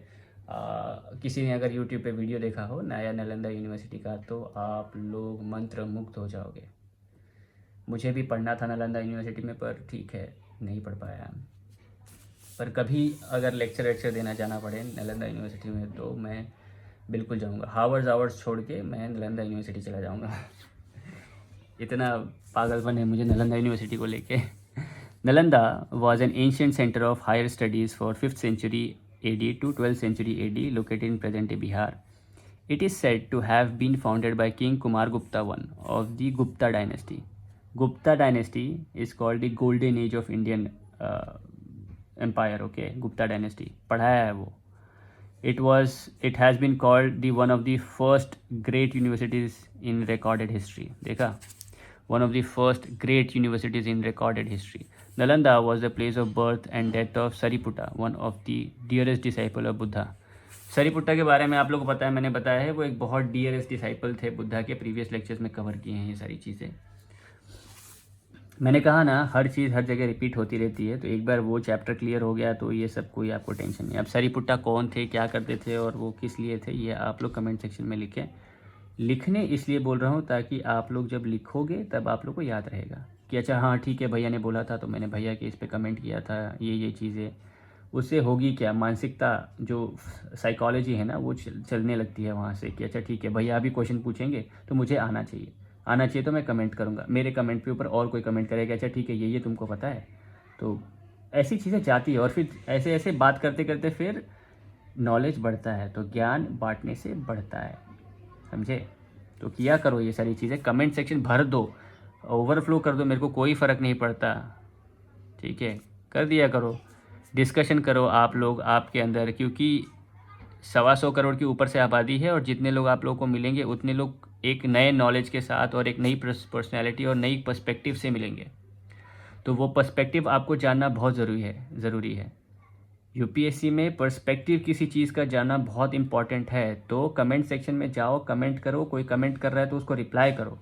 किसी ने अगर यूट्यूब पे वीडियो देखा हो नया नालंदा यूनिवर्सिटी का, तो आप लोग मंत्र मुग्ध हो जाओगे। मुझे भी पढ़ना था नालंदा यूनिवर्सिटी में, पर ठीक है नहीं पढ़ पाया। पर कभी अगर लेक्चर देना जाना पड़े नालंदा यूनिवर्सिटी में, तो मैं बिल्कुल जाऊंगा। हावर्स छोड़ के मैं नालंदा यूनिवर्सिटी चला जाऊंगा। इतना पागलपन है मुझे नालंदा यूनिवर्सिटी को लेके। Nalanda was an ancient center of higher studies for 5th century AD to 12th century AD, located in present-day Bihar. It is said to have been founded by King Kumargupta I of the Gupta dynasty. Gupta dynasty is called the golden age of Indian empire. Okay, Gupta dynasty पढ़ाया है वो। It has been called the one of the first great universities in recorded history. देखा, one of the first great universities in recorded history. Nalanda was the place of birth and death of Sariputta, one of the dearest disciple of Buddha. सरीपुट्टा के बारे में आप लोगों को पता है, मैंने बताया है, वो एक बहुत डियरेस्ट डिसाइपल थे बुद्धा के। प्रीवियस लेक्चर्स में कवर किए हैं ये सारी चीज़ें। मैंने कहा ना, हर चीज़ हर जगह रिपीट होती रहती है, तो एक बार वो चैप्टर क्लियर हो गया तो ये सब कोई आपको टेंशन नहीं। अब सरीपुट्टा कौन थे, क्या करते थे और वो किस लिए थे, ये आप लोग कमेंट सेक्शन में लिखें। लिखने इसलिए बोल रहा हूँ ताकि आप लोग जब लिखोगे तब आप लोग को याद रहेगा कि अच्छा हाँ ठीक है, भैया ने बोला था तो मैंने भैया के इस पे कमेंट किया था, ये चीज़ें। उससे होगी क्या, मानसिकता जो साइकोलॉजी है ना, वो चलने लगती है वहाँ से कि अच्छा ठीक है, भैया अभी क्वेश्चन पूछेंगे तो मुझे आना चाहिए तो मैं कमेंट करूँगा। मेरे कमेंट के ऊपर और कोई कमेंट करेगा, अच्छा ठीक है ये तुमको पता है, तो ऐसी चीज़ें जाती है। और फिर ऐसे ऐसे बात करते करते फिर नॉलेज बढ़ता है, तो ज्ञान बांटने से बढ़ता है, समझे। तो किया करो ये सारी चीज़ें, कमेंट सेक्शन भर दो, ओवरफ्लो कर दो, मेरे को कोई फ़र्क नहीं पड़ता, ठीक है, कर दिया करो। डिस्कशन करो आप लोग आपके अंदर, क्योंकि 125 करोड़ की ऊपर से आबादी है, और जितने लोग आप लोगों को मिलेंगे उतने लोग एक नए नॉलेज के साथ और एक नई पर्सनैलिटी और नई पर्सपेक्टिव से मिलेंगे। तो वो पर्सपेक्टिव आपको जानना बहुत ज़रूरी है। यूपीएससी में पर्सपेक्टिव किसी चीज़ का जानना बहुत इंपॉर्टेंट है। तो कमेंट सेक्शन में जाओ, कमेंट करो, कोई कमेंट कर रहा है तो उसको रिप्लाई करो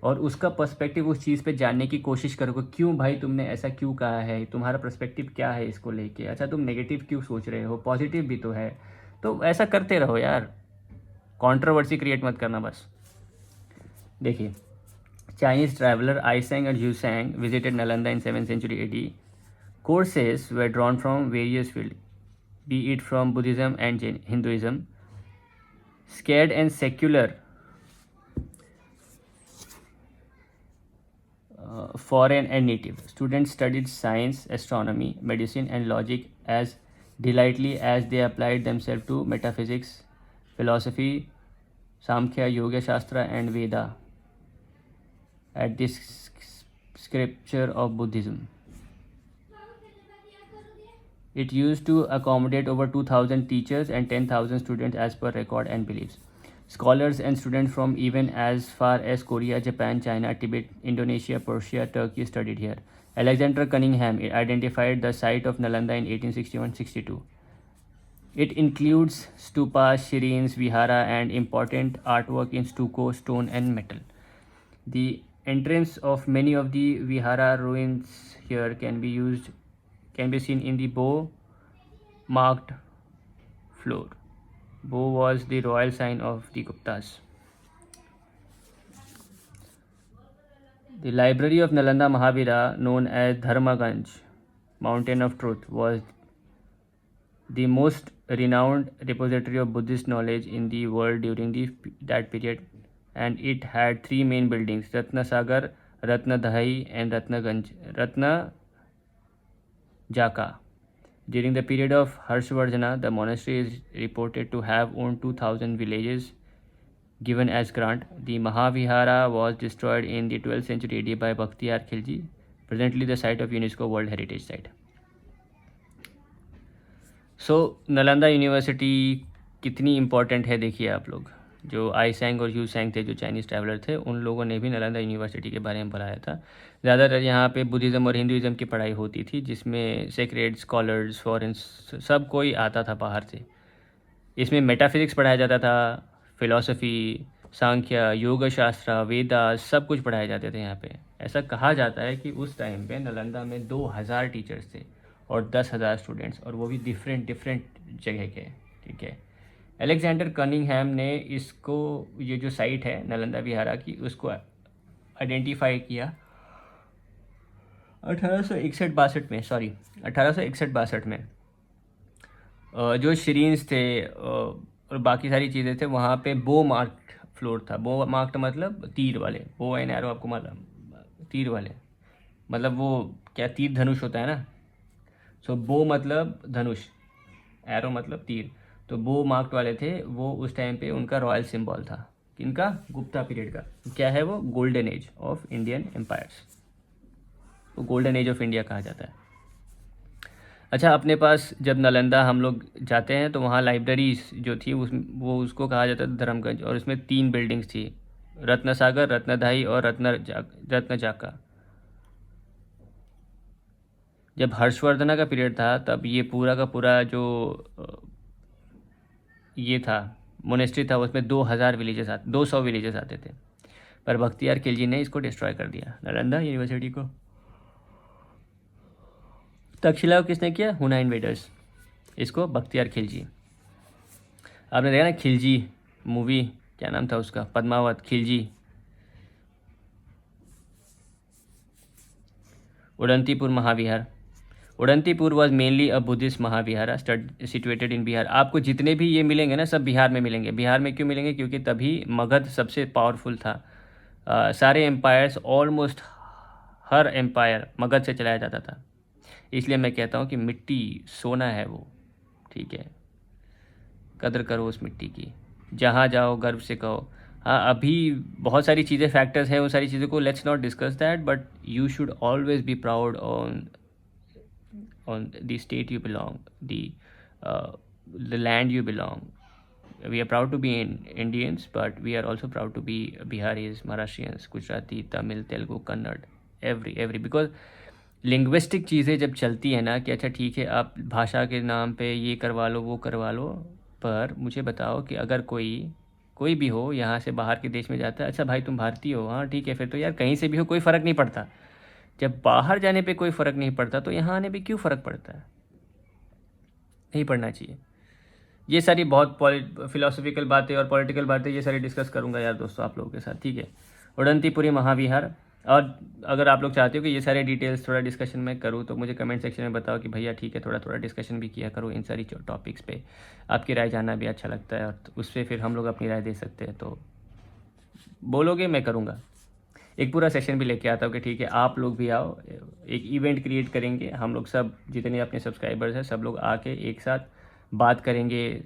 और उसका पर्सपेक्टिव उस चीज़ पे जानने की कोशिश करो कि क्यों भाई तुमने ऐसा क्यों कहा है, तुम्हारा पर्सपेक्टिव क्या है इसको लेके, अच्छा तुम नेगेटिव क्यों सोच रहे हो, पॉजिटिव भी तो है। तो ऐसा करते रहो यार, कंट्रोवर्सी क्रिएट मत करना बस। देखिए, Chinese traveler Aiseng and Yusang visited Nalanda in 7th century AD. Courses were drawn from various fields, be it from Buddhism and Hinduism. Scared and secular, foreign and native. Students studied science, astronomy, medicine, and logic as delightfully as they applied themselves to metaphysics, philosophy, Samkhya, Yoga Shastra, and Veda at this scripture of Buddhism. It used to accommodate over 2,000 teachers and 10,000 students as per record and beliefs. Scholars and students from even as far as Korea, Japan, China, Tibet, Indonesia, Persia, Turkey studied here. Alexander Cunningham identified the site of Nalanda in 1861-62. It includes stupas, shrines, vihara, and important artwork in stucco, stone, and metal. The entrance of many of the vihara ruins here can be seen in the bow marked floor. Bow was the royal sign of the Guptas. The library of Nalanda Mahavira, known as Dharmaganj, Mountain of Truth, was the most renowned repository of Buddhist knowledge in the world during that period, and it had three main buildings: Ratnasagar, Ratnadahi, and Ratna Jaka. During the period of Harshvardhana, the monastery is reported to have owned 2,000 villages given as grant. The Mahavihara was destroyed in the 12th century AD by Bakhtiyar Khilji, presently the site of UNESCO World Heritage Site. Nalanda university कितनी important है देखिए आप लोग। जो आईसैंग और यूसैंग थे, जो Chinese traveller थे, उन लोगों ने भी नालंदा यूनिवर्सिटी के बारे में पढ़ाया था। ज़्यादातर यहाँ पे बुद्धिज़्म और हिंदुज़्म की पढ़ाई होती थी, जिसमें सेक्रेड स्कॉलर्स, फॉरेन, सब कोई आता था बाहर से। इसमें मेटाफिज़िक्स पढ़ाया जाता था, फिलॉसफी, सांख्य, योग शास्त्र, वेदास, सब कुछ पढ़ाए जाते थे यहाँ पे। ऐसा कहा जाता है कि उस टाइम पे नालंदा में 2,000 टीचर्स थे और 10,000 स्टूडेंट्स, और वो भी डिफरेंट जगह के। ठीक है, अलेक्जेंडर कनिंगहैम ने इसको, ये जो साइट है नालंदा विहारा की, उसको आइडेंटिफाई किया 1861-62 में। जो श्रीन्स थे और बाकी सारी चीज़ें थे, वहाँ पे बो मार्क्ड फ्लोर था। बो मार्क्ड मतलब तीर वाले, बो एंड एरो, आपको मालूम, तीर वाले मतलब वो क्या, तीर धनुष होता है ना। सो बो मतलब धनुष, एरो मतलब तीर। तो बो मार्क्ड वाले थे, वो उस टाइम पे उनका रॉयल सिंबल था। किनका? गुप्ता पीरियड का। क्या है वो? Golden age of Indian empires, वो गोल्डन एज ऑफ इंडिया कहा जाता है। अच्छा, अपने पास जब नालंदा हम लोग जाते हैं तो वहाँ लाइब्रेरीज जो थी वो उसको कहा जाता था धर्मगंज, और उसमें 3 बिल्डिंग्स थी, रत्नसागर, रत्नदाई और रत्नजाका। जब हर्षवर्धना का पीरियड था तब ये पूरा का पूरा जो ये था मोनेस्ट्री था, उसमें 200 विलेजेस आते थे, पर बख्तियार खिलजी ने इसको डिस्ट्रॉय कर दिया, नालंदा यूनिवर्सिटी को। तक्षशिला को किसने किया? हुना इन्वेडर्स, इसको बख्तियार खिलजी। आपने देखा ना खिलजी मूवी, क्या नाम था उसका, Padmavat, Khilji. Odantapuri Mahavihara, Odantapuri was mainly a Buddhist mahavihara situated in Bihar. आपको जितने भी ये मिलेंगे ना, सब बिहार में मिलेंगे। बिहार में क्यों मिलेंगे? क्योंकि तभी मगध सबसे पावरफुल था। सारे एम्पायर्स, ऑलमोस्ट हर एम्पायर मगध से चलाया जाता था। इसलिए मैं कहता हूँ कि मिट्टी सोना है वो। ठीक है, कदर करो उस मिट्टी की, जहाँ जाओ गर्व से कहो। हाँ, अभी बहुत सारी चीज़ें, फैक्टर्स हैं, उन सारी चीज़ों को let's not discuss that, but you should always be proud on the state you belong, the land you belong. We are proud to be Indians, but we are also proud to be Biharis, Maharashtrians, Gujarati, Tamil, Telugu, Kannada, every, because linguistic चीज़ें जब चलती है ना कि अच्छा ठीक है आप भाषा के नाम पे ये करवा लो वो करवा लो, पर मुझे बताओ कि अगर कोई भी हो यहाँ से बाहर के देश में जाता है, अच्छा भाई तुम भारतीय हो, हाँ ठीक है, फिर तो यार कहीं से भी हो कोई फ़र्क नहीं पड़ता। जब बाहर जाने पे कोई फ़र्क नहीं पड़ता तो यहाँ आने पे क्यों फ़र्क पड़ता है? नहीं पड़ना चाहिए। ये सारी बहुत फिलोसफिकल बातें और पॉलिटिकल बातें ये सारी डिस्कस करूँगा यार दोस्तों आप लोगों के साथ, ठीक है। उड़नतीपुरी महाविहार, और अगर आप लोग चाहते हो कि ये सारे डिटेल्स थोड़ा डिस्कशन में करूँ तो मुझे कमेंट सेक्शन में बताओ कि भैया ठीक है थोड़ा थोड़ा डिस्कशन भी किया करो इन सारी टॉपिक्स पे। आपकी राय जानना भी अच्छा लगता है और उस पर फिर हम लोग अपनी राय दे सकते हैं, तो बोलोगे मैं करूँगा। एक पूरा सेशन भी लेके आता हूँ कि ठीक है आप लोग भी आओ, एक इवेंट क्रिएट करेंगे, हम लोग सब जितने अपने सब्सक्राइबर्स हैं सब लोग आके एक साथ बात करेंगे,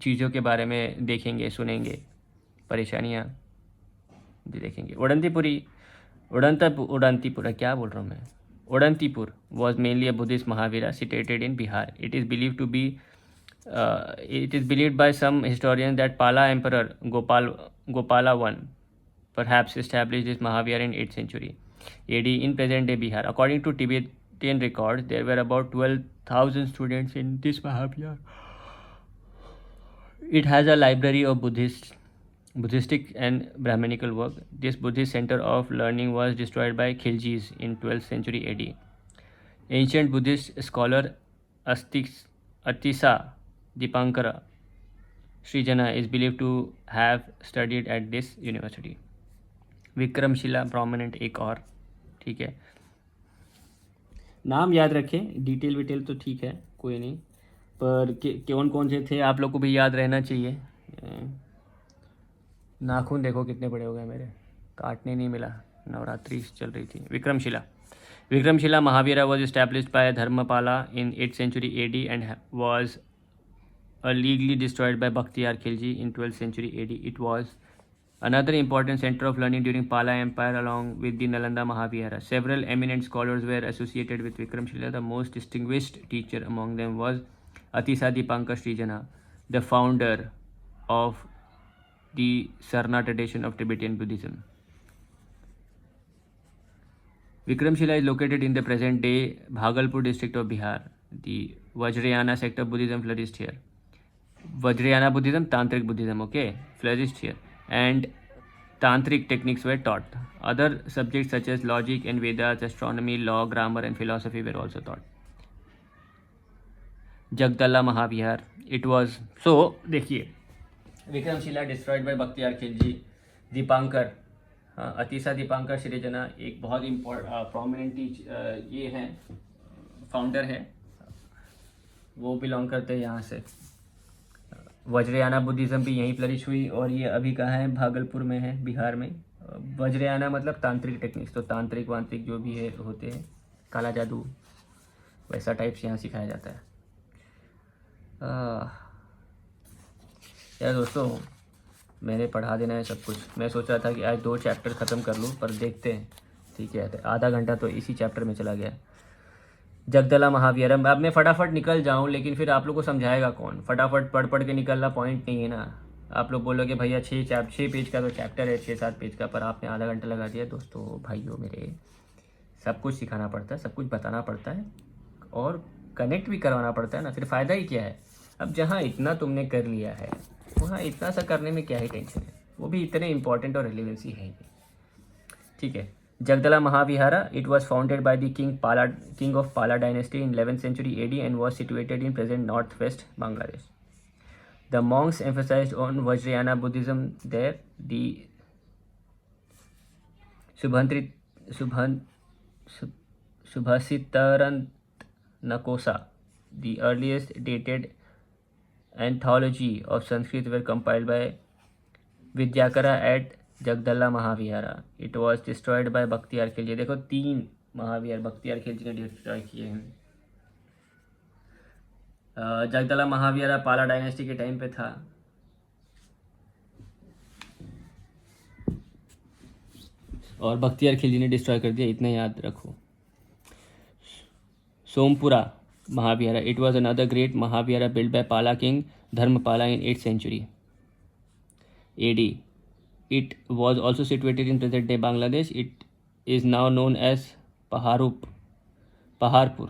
चीज़ों के बारे में देखेंगे सुनेंगे, परेशानियाँ भी देखेंगे। उड़नतीपुरा क्या बोल रहा हूँ मैं, Odantapuri was mainly a Buddhist mahavihara situated in Bihar. It is believed by some historian that Pala emperor Gopala one perhaps established this Mahavira in 8th century AD in present-day Bihar. According to Tibetan records, there were about 12,000 students in this Mahavira. It has a library of Buddhistic and Brahminical work. This Buddhist center of learning was destroyed by Khiljis in 12th century AD. Ancient Buddhist scholar Atisa Dipankara Srijana is believed to have studied at this university. Vikramshila prominent एक और, ठीक है। नाम याद रखें, detail विटेल तो ठीक है कोई नहीं, पर कौन कौन से थे आप लोग को भी याद रहना चाहिए। नाखून देखो कितने बड़े हो गए मेरे, काटने नहीं मिला, नवरात्रि चल रही थी। Vikramshila Mahavira was established bye Dharmapala in 8th century AD and was legally destroyed by Bakhtiyar Khilji in 12th century AD. It was another important center of learning during Pala Empire along with the Nalanda Mahavihara. Several eminent scholars were associated with Vikramshila. The most distinguished teacher among them was Atisa Dipankar Srijana, the founder of the Sarna tradition of Tibetan Buddhism. Vikramshila is located in the present-day Bhagalpur district of Bihar. The Vajrayana sect of Buddhism flourished here. Vajrayana Buddhism, Tantric Buddhism, okay, flourished here. And tantric techniques were taught. Other subjects such as logic and Vedas, astronomy, law, grammar and philosophy were also taught. Jagdala Mahavihar, it was, so देखिए, Vikramshila destroyed by Bakhtiyar Khilji, Dipankar, अतीसा Dipankar Srijana एक बहुत prominent ये हैं founder है, वो belong करते हैं यहाँ से। वज्रयाना बुद्धिज़्म भी यहीं फ्लरिश हुई और ये अभी कहाँ है, भागलपुर में है, बिहार में। वज्रयाना मतलब तांत्रिक टेक्निक्स, तो तांत्रिक वांत्रिक जो भी है होते हैं, काला जादू वैसा टाइप से यहाँ सिखाया जाता है। यार दोस्तों मैंने पढ़ा देना है सब कुछ। मैं सोच रहा था कि आज 2 चैप्टर ख़त्म कर लूँ, पर देखते हैं, ठीक है, आधा घंटा तो इसी चैप्टर में चला गया। जगदला महावीरम, अब मैं फटाफट निकल जाऊं लेकिन फिर आप लोग को समझाएगा कौन, फटाफट पढ़ के निकलना पॉइंट नहीं है ना। आप लोग बोलोगे भैया 6 पेज का तो चैप्टर है, 6-7 पेज का, पर आपने आधा घंटा लगा दिया। दोस्तों भाइयों मेरे, सब कुछ सिखाना पड़ता है, सब कुछ बताना पड़ता है और कनेक्ट भी करवाना पड़ता है ना, फिर फ़ायदा ही क्या है। अब जहाँ इतना तुमने कर लिया है वहाँ इतना सा करने में क्या ही टेंशन है, वो भी इतने इंपॉर्टेंट और रिलेवेंसी है, ठीक है। Jagdala Mahavihara, it was founded by the king of Pala dynasty in 11th century AD and was situated in present northwest Bangladesh. The monks emphasized on Vajrayana Buddhism there. The Subhasitarant Nakosa, the earliest dated anthology of Sanskrit, were compiled by Vidyakara at Jagaddala Mahavihara. It was destroyed by Bakhtiyar Khilji. देखो 3 महाविहार बख्तियार खिलजी ने destroy किए हैं. जगदला महाविहारा पाला dynasty के time पे था. और बख्तियार खिलजी ने डिस्ट्रॉय कर दिया, इतना याद रखो. Somapura Mahavihara. It was another great mahavihara build by Pala king Dharmapala in 8th century AD. It was also situated in present-day Bangladesh. It is now known as Paharup Paharpur.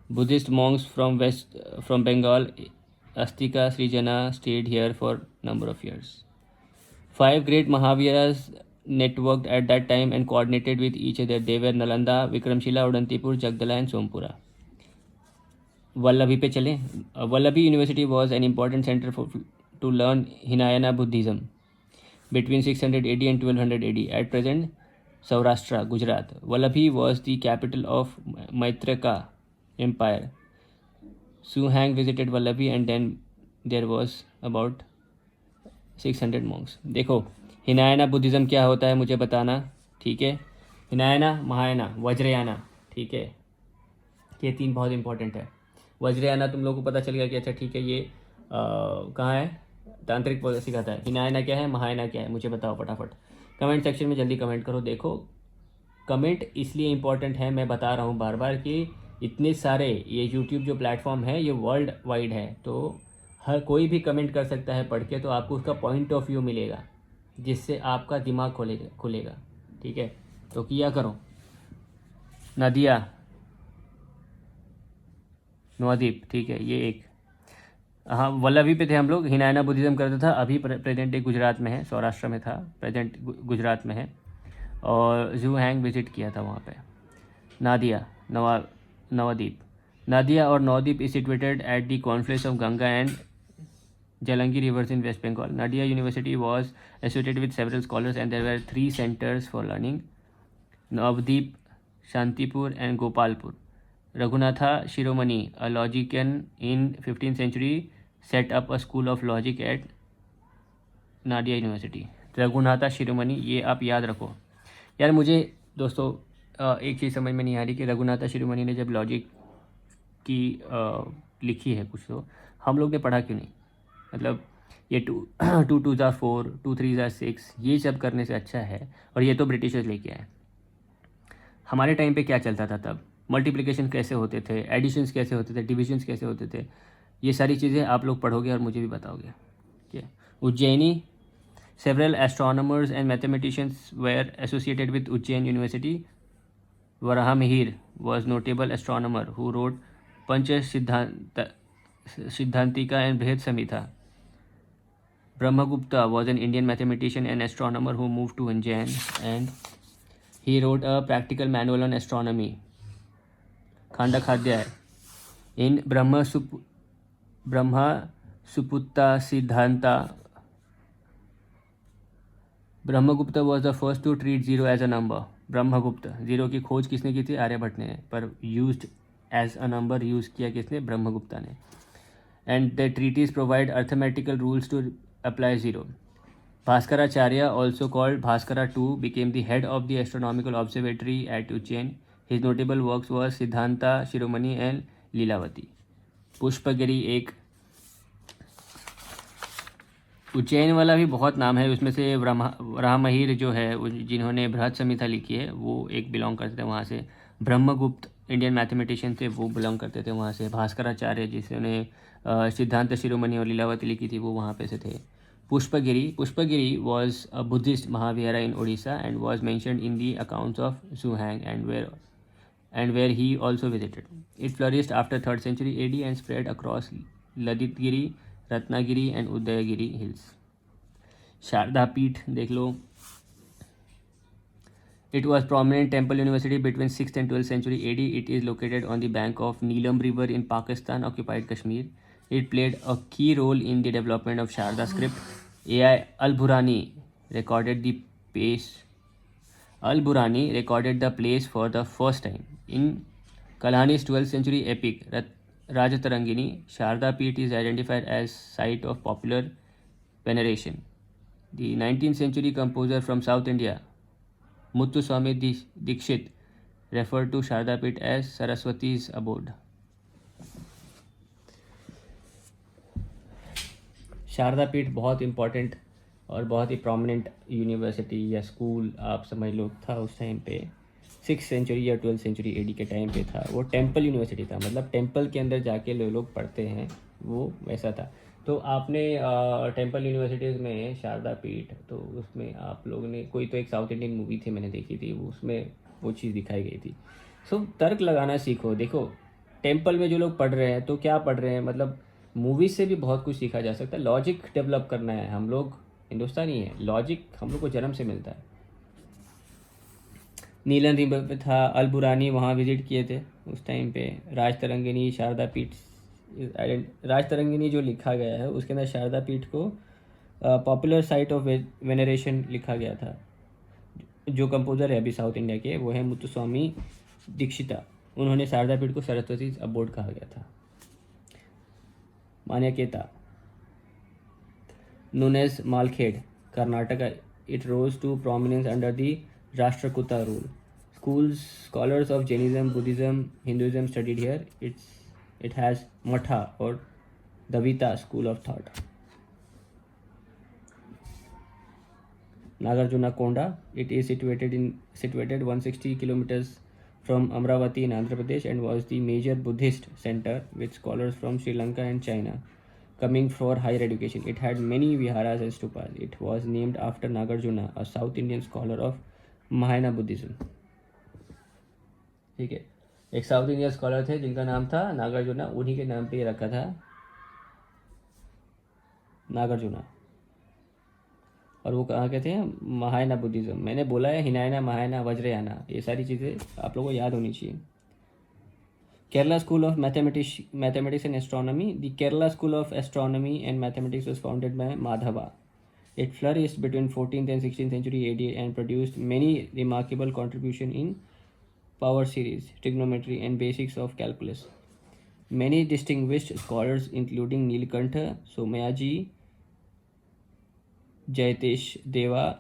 Buddhist monks from Bengal, Astika Srijana, stayed here for number of years. 5 great Mahaviras networked at that time and coordinated with each other. They were Nalanda, Vikramshila, Udantipur, Jagdala and Sompura. Vallabhi पे चले. Vallabhi University was an important center to learn Hinayana Buddhism between 600 AD and 1200 AD. At present, Saurashtra, Gujarat. Vallabhi was the capital of Maitraka Empire. Suhang visited Vallabhi and then there was about 600 monks. देखो हिनायना Buddhism क्या होता है मुझे बताना, ठीक है. हिनायना, महायाना, वज्रयाना, ठीक है. ये 3 बहुत इंपॉर्टेंट है. वज्रयाना तुम लोगों को पता चल गया कि अच्छा ठीक है ये कहाँ है, तांत्रिक सिखाता है. हिनायना क्या है, महायाना क्या है, मुझे बताओ फटाफट कमेंट सेक्शन में, जल्दी कमेंट करो. देखो कमेंट इसलिए इम्पोर्टेंट है, मैं बता रहा हूँ बार बार कि इतने सारे ये यूट्यूब जो प्लेटफॉर्म है ये वर्ल्ड वाइड है, तो हर कोई भी कमेंट कर सकता है पढ़ के, तो आपको उसका पॉइंट ऑफ व्यू मिलेगा जिससे आपका दिमाग खुलेगा. ठीक है, तो किया करो. नदिया, नवद्वीप, ठीक है, ये एक. हाँ, वल्लभी पे थे हम लोग. हिनायना बुद्धिज़्म करता था, अभी प्रेजेंट डे गुजरात में है, सौराष्ट्र में था, प्रेजेंट गुजरात में है. और जू हैंग विजिट किया था वहाँ पे. नादिया, नवद्वीप. नादिया और Nabadwip is situated at the confluence of Ganga and Jalangi rivers in West Bengal. Nadia University was associated with several scholars and there were 3 centers for learning: Navdeep, Shantipur and Gopalpur. Raghunatha Shiromani, a logician in 15th century, set up a school of logic at Nadia University. Raghunatha Shiromani, ये आप याद रखो. यार मुझे दोस्तों एक चीज़ समझ में नहीं आ रही कि रघुनाथा शिरोमणि ने जब लॉजिक की लिखी है कुछ, तो हम लोग ने पढ़ा क्यों नहीं. मतलब ये 2 2 ज़ा 4, 2 3 ज़ा 6, ये सब करने से अच्छा है. और ये तो ब्रिटिशर्स लेके आए. हमारे टाइम पे क्या चलता था तब, मल्टीप्लिकेशन कैसे होते थे, एडिशंस कैसे होते थे, डिविजन्स कैसे होते थे, ये सारी चीज़ें आप लोग पढ़ोगे और मुझे भी बताओगे. ठीक है. Ujjaini, several astronomers and mathematicians were associated with Ujjain university. Varahamihira was notable astronomer who wrote Pancha Siddhantika and Brihat Samhita. Brahmagupta was an Indian mathematician and astronomer who moved to Ujjain and he wrote a practical manual on astronomy. Khandakhadyay. In Brahma Suputta Siddhanta, Brahmagupta was the first to treat zero as a number. Brahmagupta, zero की खोज किसने की थी, आर्यभट्ट ने, पर used as a number use किया किसने, ब्रह्मगुप्ता ने. And the treatise provide arithmetical rules to apply zero. Bhaskaracharya, also called Bhaskara two, became the head of the astronomical observatory at Ujjain. His notable works were Siddhanta Shiromani and Lilavati. Pushpagiri एक. उज्जैन वाला भी बहुत नाम है, उसमें से वराहमिहिर जो है जिन्होंने बृहत संहिता लिखी है वो एक बिलोंग करते थे वहाँ से. ब्रह्मगुप्त इंडियन मैथमेटिशियन थे, वो बिलोंग करते थे वहाँ से. भास्कराचार्य जिसने सिद्धांत शिरोमणि और लीलावती लिखी थी वो वहाँ पे से थे. Pushpagiri was a Buddhist mahavihara in Odisha and was mentioned in the accounts of Xuanzang and where he also visited. It flourished after 3rd century AD and spread across Laditgiri, Ratnagiri and Udayagiri hills. Sharda Peeth देख लो. It was prominent temple university between 6th and 12th century AD. It is located on the bank of Neelam River in Pakistan occupied Kashmir. It played a key role in the development of Sharda script. A.I. Al-Burani recorded the place for the first time. In Kalhani's 12th century epic Rajatarangini, Sharda Peeth is identified as site of popular veneration. The 19th century composer from South India, Muthuswami Dikshit, referred to Sharda Peeth as Saraswati's abode. Sharda पीठ बहुत important और बहुत ही prominent university या school आप समझ लो था उस time पे. 6th सेंचुरी या 12th सेंचुरी एडी के टाइम पे था. वो टेम्पल यूनिवर्सिटी था, मतलब टेम्पल के अंदर जाके लोग पढ़ते हैं, वो वैसा था. तो आपने टेम्पल यूनिवर्सिटीज़ में शारदा पीठ, तो उसमें आप लोगों ने कोई तो एक साउथ इंडियन मूवी थी मैंने देखी थी, वो उसमें वो चीज़ दिखाई गई थी. सो तर्क लगाना सीखो। देखो टेम्पल में जो लोग पढ़ रहे हैं तो क्या पढ़ रहे हैं, मतलब मूवीज से भी बहुत कुछ सीखा जा सकता है। लॉजिक डेवलप करना है, हम लोग हिंदुस्तानी है, लॉजिक हम लोग को जन्म से मिलता है। नीलन रिवर पे था, अलबुरानी वहाँ विजिट किए थे उस टाइम पे। राज तरंगिनी, शारदा पीठ, राज तरंगिनी जो लिखा गया है उसके अंदर शारदा पीठ को पॉपुलर साइट ऑफ वेनरेशन लिखा गया था। जो कंपोजर है अभी साउथ इंडिया के वो है मुत्तुस्वामी दीक्षिता, उन्होंने शारदा पीठ को सरस्वती अबोर्ड कहा गया था। मान्यकेता, known as Malkhed, Karnataka, it rose to prominence under the Rashtrakuta rule. Scholars of Jainism, Buddhism, Hinduism studied here. It has Matha or Davita school of thought. Nagarjuna Konda, it is situated 160 kilometers from Amravati in Andhra Pradesh and was the major Buddhist center with scholars from Sri Lanka and China coming for higher education. It had many viharas and stupas. It was named after Nagarjuna, a South Indian scholar of Mahayana Buddhism. ठीक है, एक south Indian scholar थे जिनका नाम था नागार्जुना, उन्हीं के नाम पे ये रखा था नागार्जुना। और वो कहाँ के थे, महायाना बुद्धिज्म। मैंने बोला है हिनायना, महायाना, वज्रयाना, ये सारी चीज़ें आप लोगों को याद होनी चाहिए। Kerala School of Mathematics and Astronomy. The Kerala School of Astronomy and Mathematics was founded by Madhava. It flourished between 14th and 16th century AD and produced many remarkable contributions in power series, trigonometry, and basics of calculus. Many distinguished scholars, including Nilkantha Somayaji, Jayatish Deva,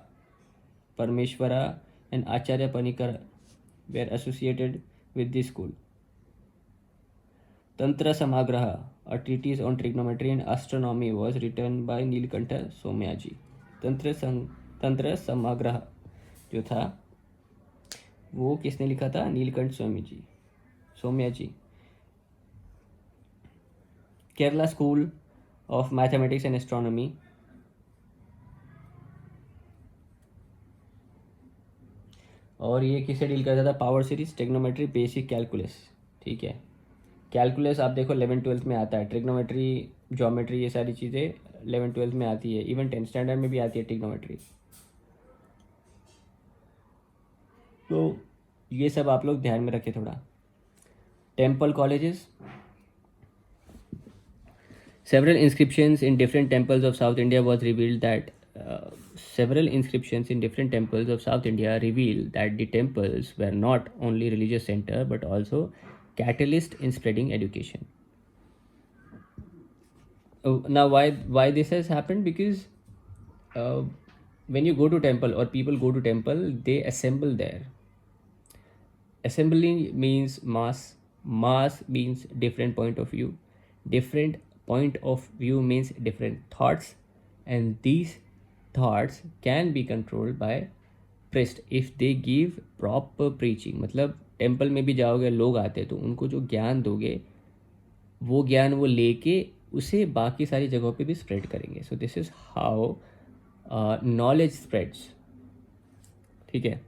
Parmeshwara, and Acharya Panikar, were associated with this school. Tantra Samagraha, a treatise on trigonometry and astronomy, was written by Nilkantha Somayaji. तंत्र समाग्रह जो था वो किसने लिखा था, Neelkanth Somayaji. Kerala school of mathematics and astronomy, और ये किससे डील करता था, power series, trigonometry, basic calculus. ठीक है, कैलकुलस आप देखो 11th-12th में आता है, ट्रिग्नोमेट्री, ज्योमेट्री, ये सारी चीज़ें 11th-12th में आती है, इवन 10th स्टैंडर्ड में भी आती है ट्रिग्नोमेट्री। तो ये सब आप लोग ध्यान में रखें थोड़ा। Temple colleges, several inscriptions in different temples of South India revealed that the temples were not only religious center but also catalyst in spreading education. Now why this has happened, because when you go to temple or people go to temple, they assemble there. Assembling means mass means different point of view, different point of view means different thoughts, and these thoughts can be controlled by priest if they give proper preaching. मतलब temple में भी जाओगे, लोग आते तो उनको जो ज्ञान दोगे वो ज्ञान वो लेके उसे बाकी सारी जगहों पे भी स्प्रेड करेंगे. So this is how knowledge spreads. ठीक है.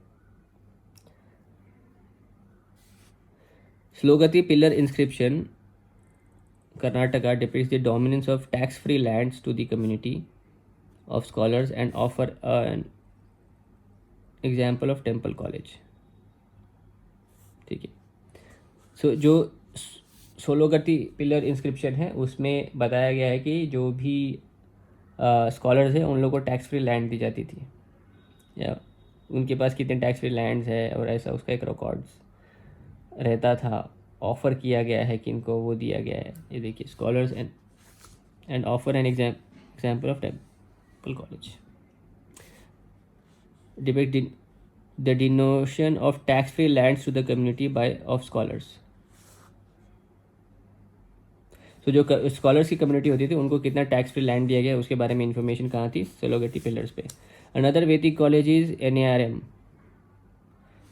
Slogati pillar inscription, Karnataka, depicts the dominance of tax-free lands to the community of scholars and offer an example of temple college. ठीक है. सो जो सोलोगति पिलर इंस्क्रिप्शन है उसमें बताया गया है कि जो भी स्कॉलर्स हैं उन लोगों को टैक्स फ्री लैंड दी जाती थी, या उनके पास कितने टैक्स फ्री लैंड्स है और ऐसा उसका एक रिकॉर्ड्स रहता था. ऑफ़र किया गया है कि इनको वो दिया गया है. ये देखिए, scholars and offer an example of temple college. Depict the donation of tax free lands to the community by of scholars. तो जो स्कॉलर्स की कम्युनिटी होती थी उनको कितना टैक्स फ्री लैंड दिया गया उसके बारे में इंफॉर्मेशन कहाँ थी, सोलोगति पिलर्स पे. अनदर वैदिक college is NARM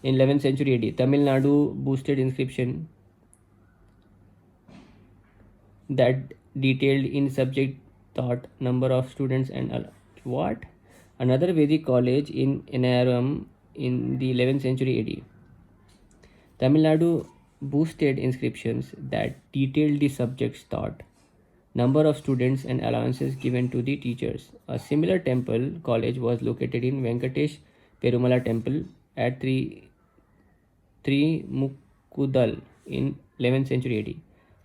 in 11th century AD. Tamil Nadu boosted inscription that detailed in subject thought, number of students and what? Another Vedic college in NARM in the 11th century AD. Tamil Nadu boosted inscriptions that detailed the subjects taught, number of students, and allowances given to the teachers. A similar temple college was located in Venkatesh Perumala Temple at Mukudal in 11th century AD.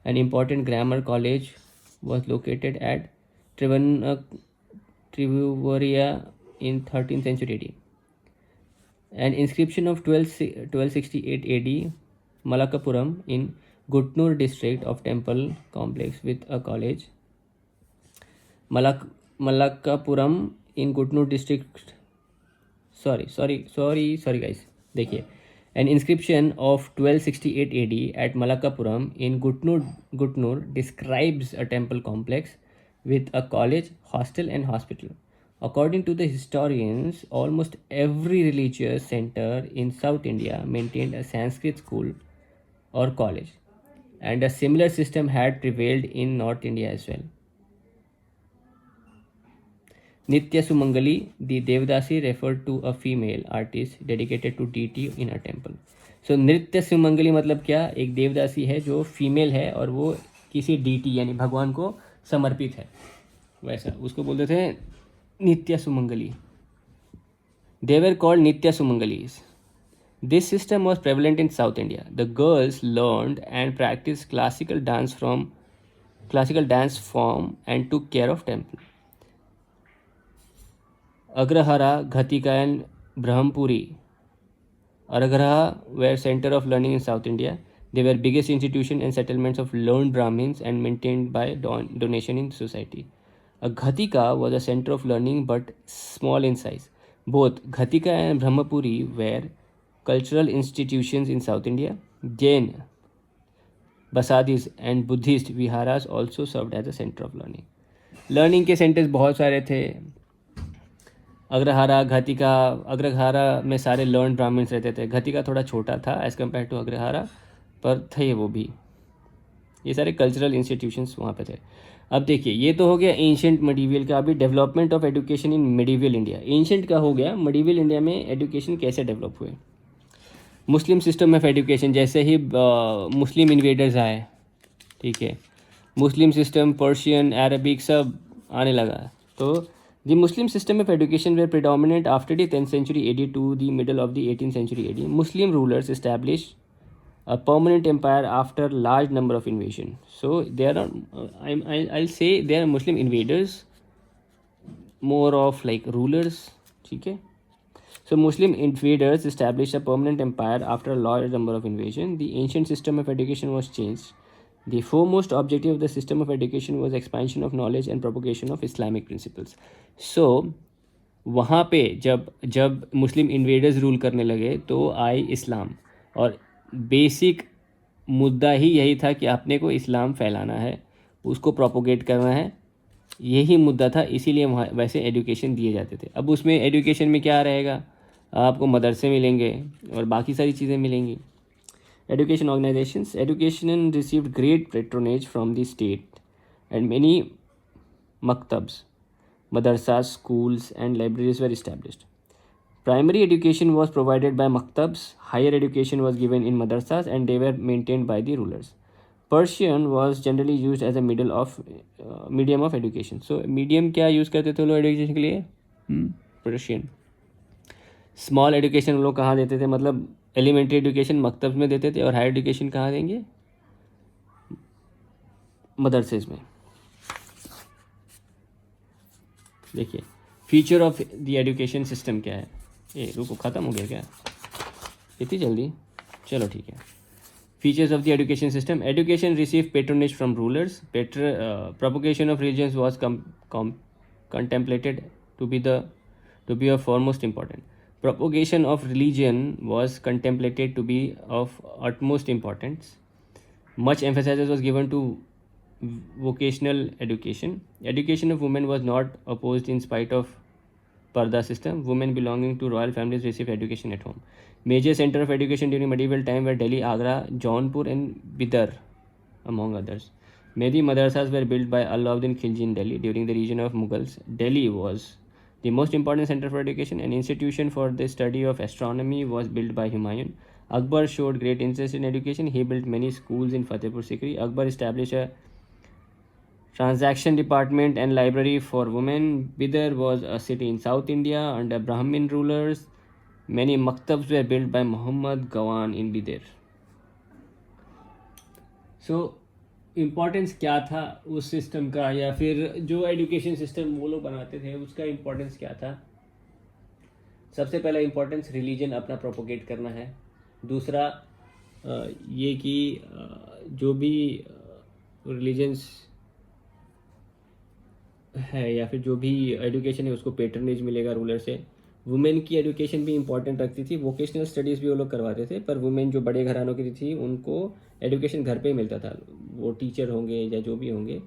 An important grammar college was located at Trivuriya in 13th century AD. An inscription of 1268 AD, Malakkapuram in Gutnur district of temple complex with a college. Malakkapuram in Gutnur district. Sorry guys. देखिए, an inscription of 1268 AD at Malakkapuram in Gutnur describes a temple complex with a college, hostel, and hospital. According to the historians, almost every religious center in South India maintained a Sanskrit school or college, and a similar system had prevailed in North India as well. Nitya Sumangali, the Devdasi, referred to a female artist dedicated to deity in a temple. So नृत्य सुमंगली मतलब क्या? एक देवदासी है जो female है और वो किसी डीटी यानी भगवान को समर्पित है, वैसा उसको बोलते थे नित्य सुमंगली. They were called Nitya Sumangalis. This system was prevalent in South India. The girls learned and practiced classical dance form and took care of temple. Agrahara, Ghatika, and Brahmpuri. Aragraha were center of learning in South India. They were biggest institution and settlements of learned Brahmins and maintained by donation in society. A Ghatika was a center of learning but small in size. Both Ghatika and Brahmapuri were cultural institutions in South India. Jain, Basadis and Buddhist viharas also served as a center of learning. Learning के centers बहुत सारे थे. अग्रहारा, घातिका. अग्रहारा में सारे learn Brahmins रहते थे. घातिका थोड़ा छोटा था एज़ कम्पेयर टू अग्रहारा, पर थे वो भी. ये सारे कल्चरल इंस्टीट्यूशंस वहाँ पे थे. अब देखिए, ये तो हो गया एंशंट मडीवियल का. अभी development of education in medieval India. Ancient का हो गया, मडीवियल इंडिया में एजुकेशन कैसे डेवलप हुए. मुस्लिम सिस्टम ऑफ एजुकेशन, जैसे ही मुस्लिम इन्वेडर्स आए, ठीक है, मुस्लिम सिस्टम पर्शियन, अरबिक सब आने लगा. तो the Muslim system of education were predominant after the 10th century AD to the middle of the 18th century AD. Muslim rulers established a permanent empire after large number of invasion. So there are, I'll say there are Muslim invaders, more of like rulers, ठीक है. So Muslim invaders established a permanent empire after a large number of invasion. The ancient system of education was changed. The foremost objective of the system of education was expansion of knowledge and propagation of Islamic principles. So वहाँ पे जब मुस्लिम invaders rule करने लगे तो आई इस्लाम, और basic मुद्दा ही यही था कि आपने को इस्लाम फैलाना है, उसको प्रोपोगेट करना है, यही मुद्दा था. इसीलिए वहाँ वैसे एजुकेशन दिए जाते थे. अब उसमें एजुकेशन में क्या रहेगा, आपको मदरसे मिलेंगे और बाकी सारी चीज़ें मिलेंगी. Education organizations. Education received great patronage from the state, and many maktabs, madrasas, schools, and libraries were established. Primary education was provided by maktabs. Higher education was given in madrasas, and they were maintained by the rulers. Persian was generally used as a medium of education. So medium क्या use करते थे लोग education के लिए? Persian. Small education लोग कहाँ देते थे, मतलब एलिमेंट्री एजुकेशन मकतब में देते थे, और हायर एजुकेशन कहाँ देंगे, मदरसेज में. देखिए, feature of the education system क्या है. ये रुको, ख़त्म हो गया क्या इतनी जल्दी, चलो ठीक है. Features of the education system. Education receive patronage from rulers. Propagation of religions was contemplated to be of foremost important. Propagation of religion was contemplated to be of utmost importance. Much emphasis was given to vocational education. Education of women was not opposed in spite of Parda system. Women belonging to royal families received education at home. Major center of education during medieval time were Delhi, Agra, Jaunpur, and Bidar, among others. Many madrasas were built by Alauddin Khilji in Delhi during the region of Mughals. Delhi was the most important center for education. An institution for the study of astronomy was built by Humayun. Akbar showed great interest in education. He built many schools in Fatehpur Sikri. Akbar established a transaction department and library for women. Bidar was a city in South India under Brahmin rulers. Many maktabs were built by Muhammad Gawan in Bidar. So importance क्या था उस system का, या फिर जो education system वो लोग बनाते थे उसका इम्पोर्टेंस क्या था? सबसे पहला इम्पोर्टेंस रिलीजन अपना प्रोपोगेट करना है। दूसरा ये कि जो भी रिलीजन्स है या फिर जो भी एजुकेशन है उसको पेटर्नेज मिलेगा रूलर से। वुमेन की एजुकेशन भी इंपॉर्टेंट रखती थी, वोकेशनल स्टडीज़ भी वो लोग करवाते थे, पर वुमेन जो बड़े घरानों की थी उनको एजुकेशन घर पे ही मिलता था। वो टीचर होंगे या जो भी होंगे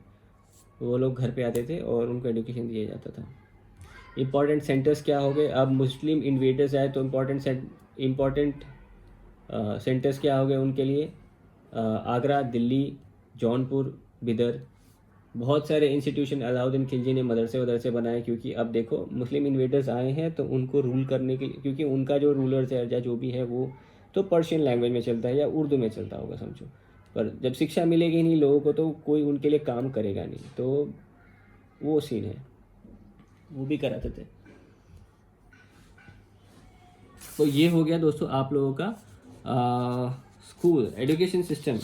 वो लोग घर पे आते थे और उनको एजुकेशन दिया जाता था। इम्पॉर्टेंट सेंटर्स क्या हो गए? अब मुस्लिम इन्वेडर्स आए तो इम्पॉर्टेंट सेंटर्स क्या हो गए उनके लिए? आगरा, दिल्ली, जौनपुर, बिदर। बहुत सारे इंस्टीट्यूशन अलाउद्दीन खिलजी ने मदरसे बनाए, क्योंकि अब देखो मुस्लिम इन्वेडर्स आए हैं तो उनको रूल करने के लिए, क्योंकि उनका जो रूलर्स है या जो भी है वो तो पर्शियन लैंग्वेज में चलता है या उर्दू में चलता होगा समझो, पर जब शिक्षा मिलेगी नहीं लोगों को तो कोई उनके लिए काम करेगा नहीं, तो वो सीन है, वो भी कराते थे। तो ये हो गया दोस्तों आप लोगों का school education system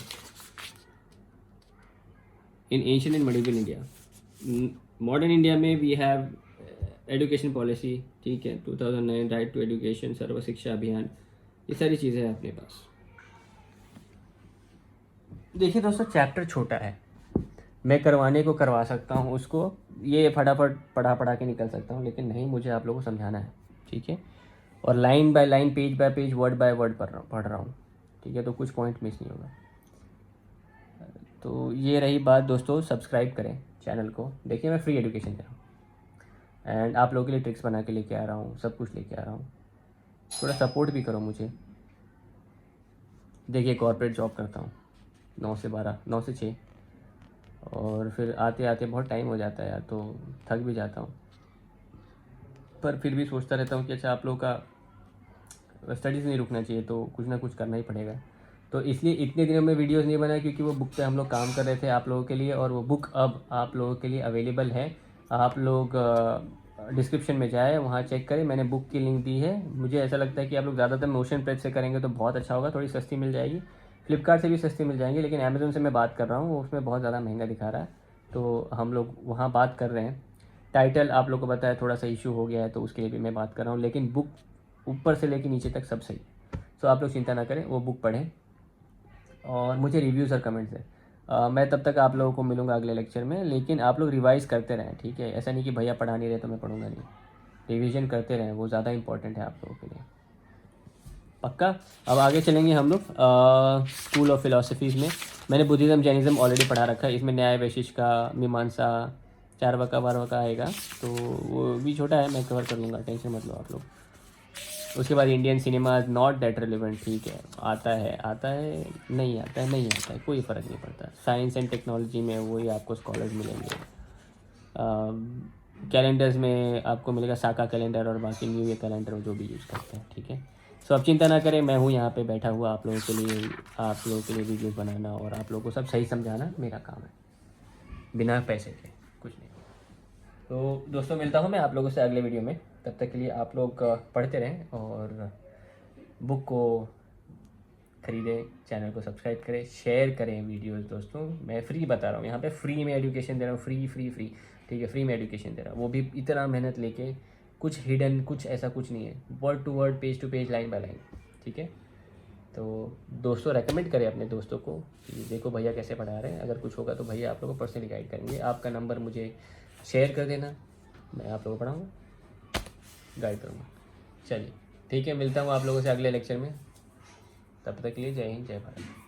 in ancient and medieval India. Modern India में वी हैव एजुकेशन पॉलिसी, ठीक है, 2009 राइट टू एजुकेशन, सर्व शिक्षा अभियान, ये सारी चीज़ें हैं अपने पास। देखिए दोस्तों चैप्टर छोटा है, मैं करवाने को करवा सकता हूँ उसको, ये फटाफट पढ़ा के निकल सकता हूँ, लेकिन नहीं, मुझे आप लोगों को समझाना है, ठीक है, और line by line page bye page word by word पढ़ रहा हूँ, ठीक है, तो कुछ पॉइंट मिस नहीं होगा। तो ये रही बात दोस्तों, सब्सक्राइब करें चैनल को। देखिए मैं फ्री एजुकेशन दे रहा हूँ एंड आप लोगों के लिए ट्रिक्स बना के लेके आ रहा हूँ, सब कुछ लेके आ रहा हूँ, थोड़ा सपोर्ट भी करो मुझे। देखिए कॉर्पोरेट जॉब करता हूँ 9 से 12, 9 से 6, और फिर आते आते बहुत टाइम हो जाता है यार, तो थक भी जाता हूँ, पर फिर भी सोचता रहता हूँ कि अच्छा आप लोगों का स्टडीज़ नहीं रुकना चाहिए, तो कुछ ना कुछ करना ही पड़ेगा। तो इसलिए इतने दिनों में वीडियोस नहीं बनाए, क्योंकि वो बुक पे हम लोग काम कर रहे थे आप लोगों के लिए, और वो बुक अब आप लोगों के लिए अवेलेबल है। आप लोग डिस्क्रिप्शन में जाए, वहाँ चेक करें, मैंने बुक की लिंक दी है। मुझे ऐसा लगता है कि आप लोग ज़्यादातर मोशन पेज से करेंगे तो बहुत अच्छा होगा, थोड़ी सस्ती मिल जाएगी, फ्लिपकार्ट से भी सस्ती मिल जाएंगी, लेकिन अमेज़ोन से मैं बात कर रहा हूँ, उसमें बहुत ज़्यादा महंगा दिखा रहा है, तो हम लोग वहाँ बात कर रहे हैं। टाइटल आप लोग को बताया थोड़ा सा इशू हो गया है, तो उसके लिए भी मैं बात कर रहा हूँ, लेकिन बुक ऊपर से लेकर नीचे तक सब सही। तो आप लोग चिंता ना करें, वो बुक पढ़ें और मुझे रिव्यूज़ और कमेंट्स है। मैं तब तक आप लोगों को मिलूंगा अगले लेक्चर में, लेकिन आप लोग रिवाइज़ करते रहें, ठीक है, ऐसा नहीं कि भैया पढ़ा नहीं रहे तो मैं पढ़ूंगा नहीं, रिवीजन करते रहें, वो ज़्यादा इंपॉर्टेंट है आप लोगों के लिए, पक्का। अब आगे चलेंगे हम लोग स्कूल ऑफ फिलोसफीज़ में। मैंने बुद्धिज़्म जैनिज़्म ऑलरेडी पढ़ा रखा है, इसमें न्याय वैशेषिका, मीमांसा, चारवाका वारवाका आएगा, तो वो भी छोटा है, मैं कवर कर लूँगा, टेंशन मत लो आप लोग। उसके बाद Indian cinema not that relevant, ठीक है, आता है नहीं आता है, कोई फ़र्क नहीं पड़ता। साइंस एंड टेक्नोलॉजी में वही आपको स्कॉलर्स मिलेंगे। कैलेंडर्स में आपको मिलेगा साका कैलेंडर और बाकी न्यू ईयर कैलेंडर जो भी यूज़ करते हैं, ठीक है। सो अब चिंता ना करें, मैं हूँ यहाँ पे बैठा हुआ आप लोगों के लिए वीडियोस बनाना और आप लोगों को सब सही समझाना मेरा काम है, बिना पैसे के कुछ नहीं। तो दोस्तों मिलता हूँ मैं आप लोगों से अगले वीडियो में, तब तक के लिए आप लोग पढ़ते रहें और बुक को ख़रीदें, चैनल को सब्सक्राइब करें, शेयर करें वीडियोस। दोस्तों मैं फ्री बता रहा हूँ, यहाँ पे फ्री में एजुकेशन दे रहा हूँ, फ्री, ठीक है, फ्री में एजुकेशन दे रहा हूँ, वो भी इतना मेहनत लेके, कुछ हिडन, कुछ ऐसा कुछ नहीं है, word to word, page to page, line by line, ठीक है। तो दोस्तों रेकमेंड करें अपने दोस्तों को कि देखो भैया कैसे पढ़ा रहे हैं, अगर कुछ होगा तो भैया आप लोगों को पर्सनली गाइड करेंगे। आपका नंबर मुझे शेयर कर देना, मैं आप लोगों को पढ़ाऊँगा, गाइड करूँगा। चलिए ठीक है, मिलता हूँ आप लोगों से अगले लेक्चर में, तब तक के लिए जय हिंद, जय भारत।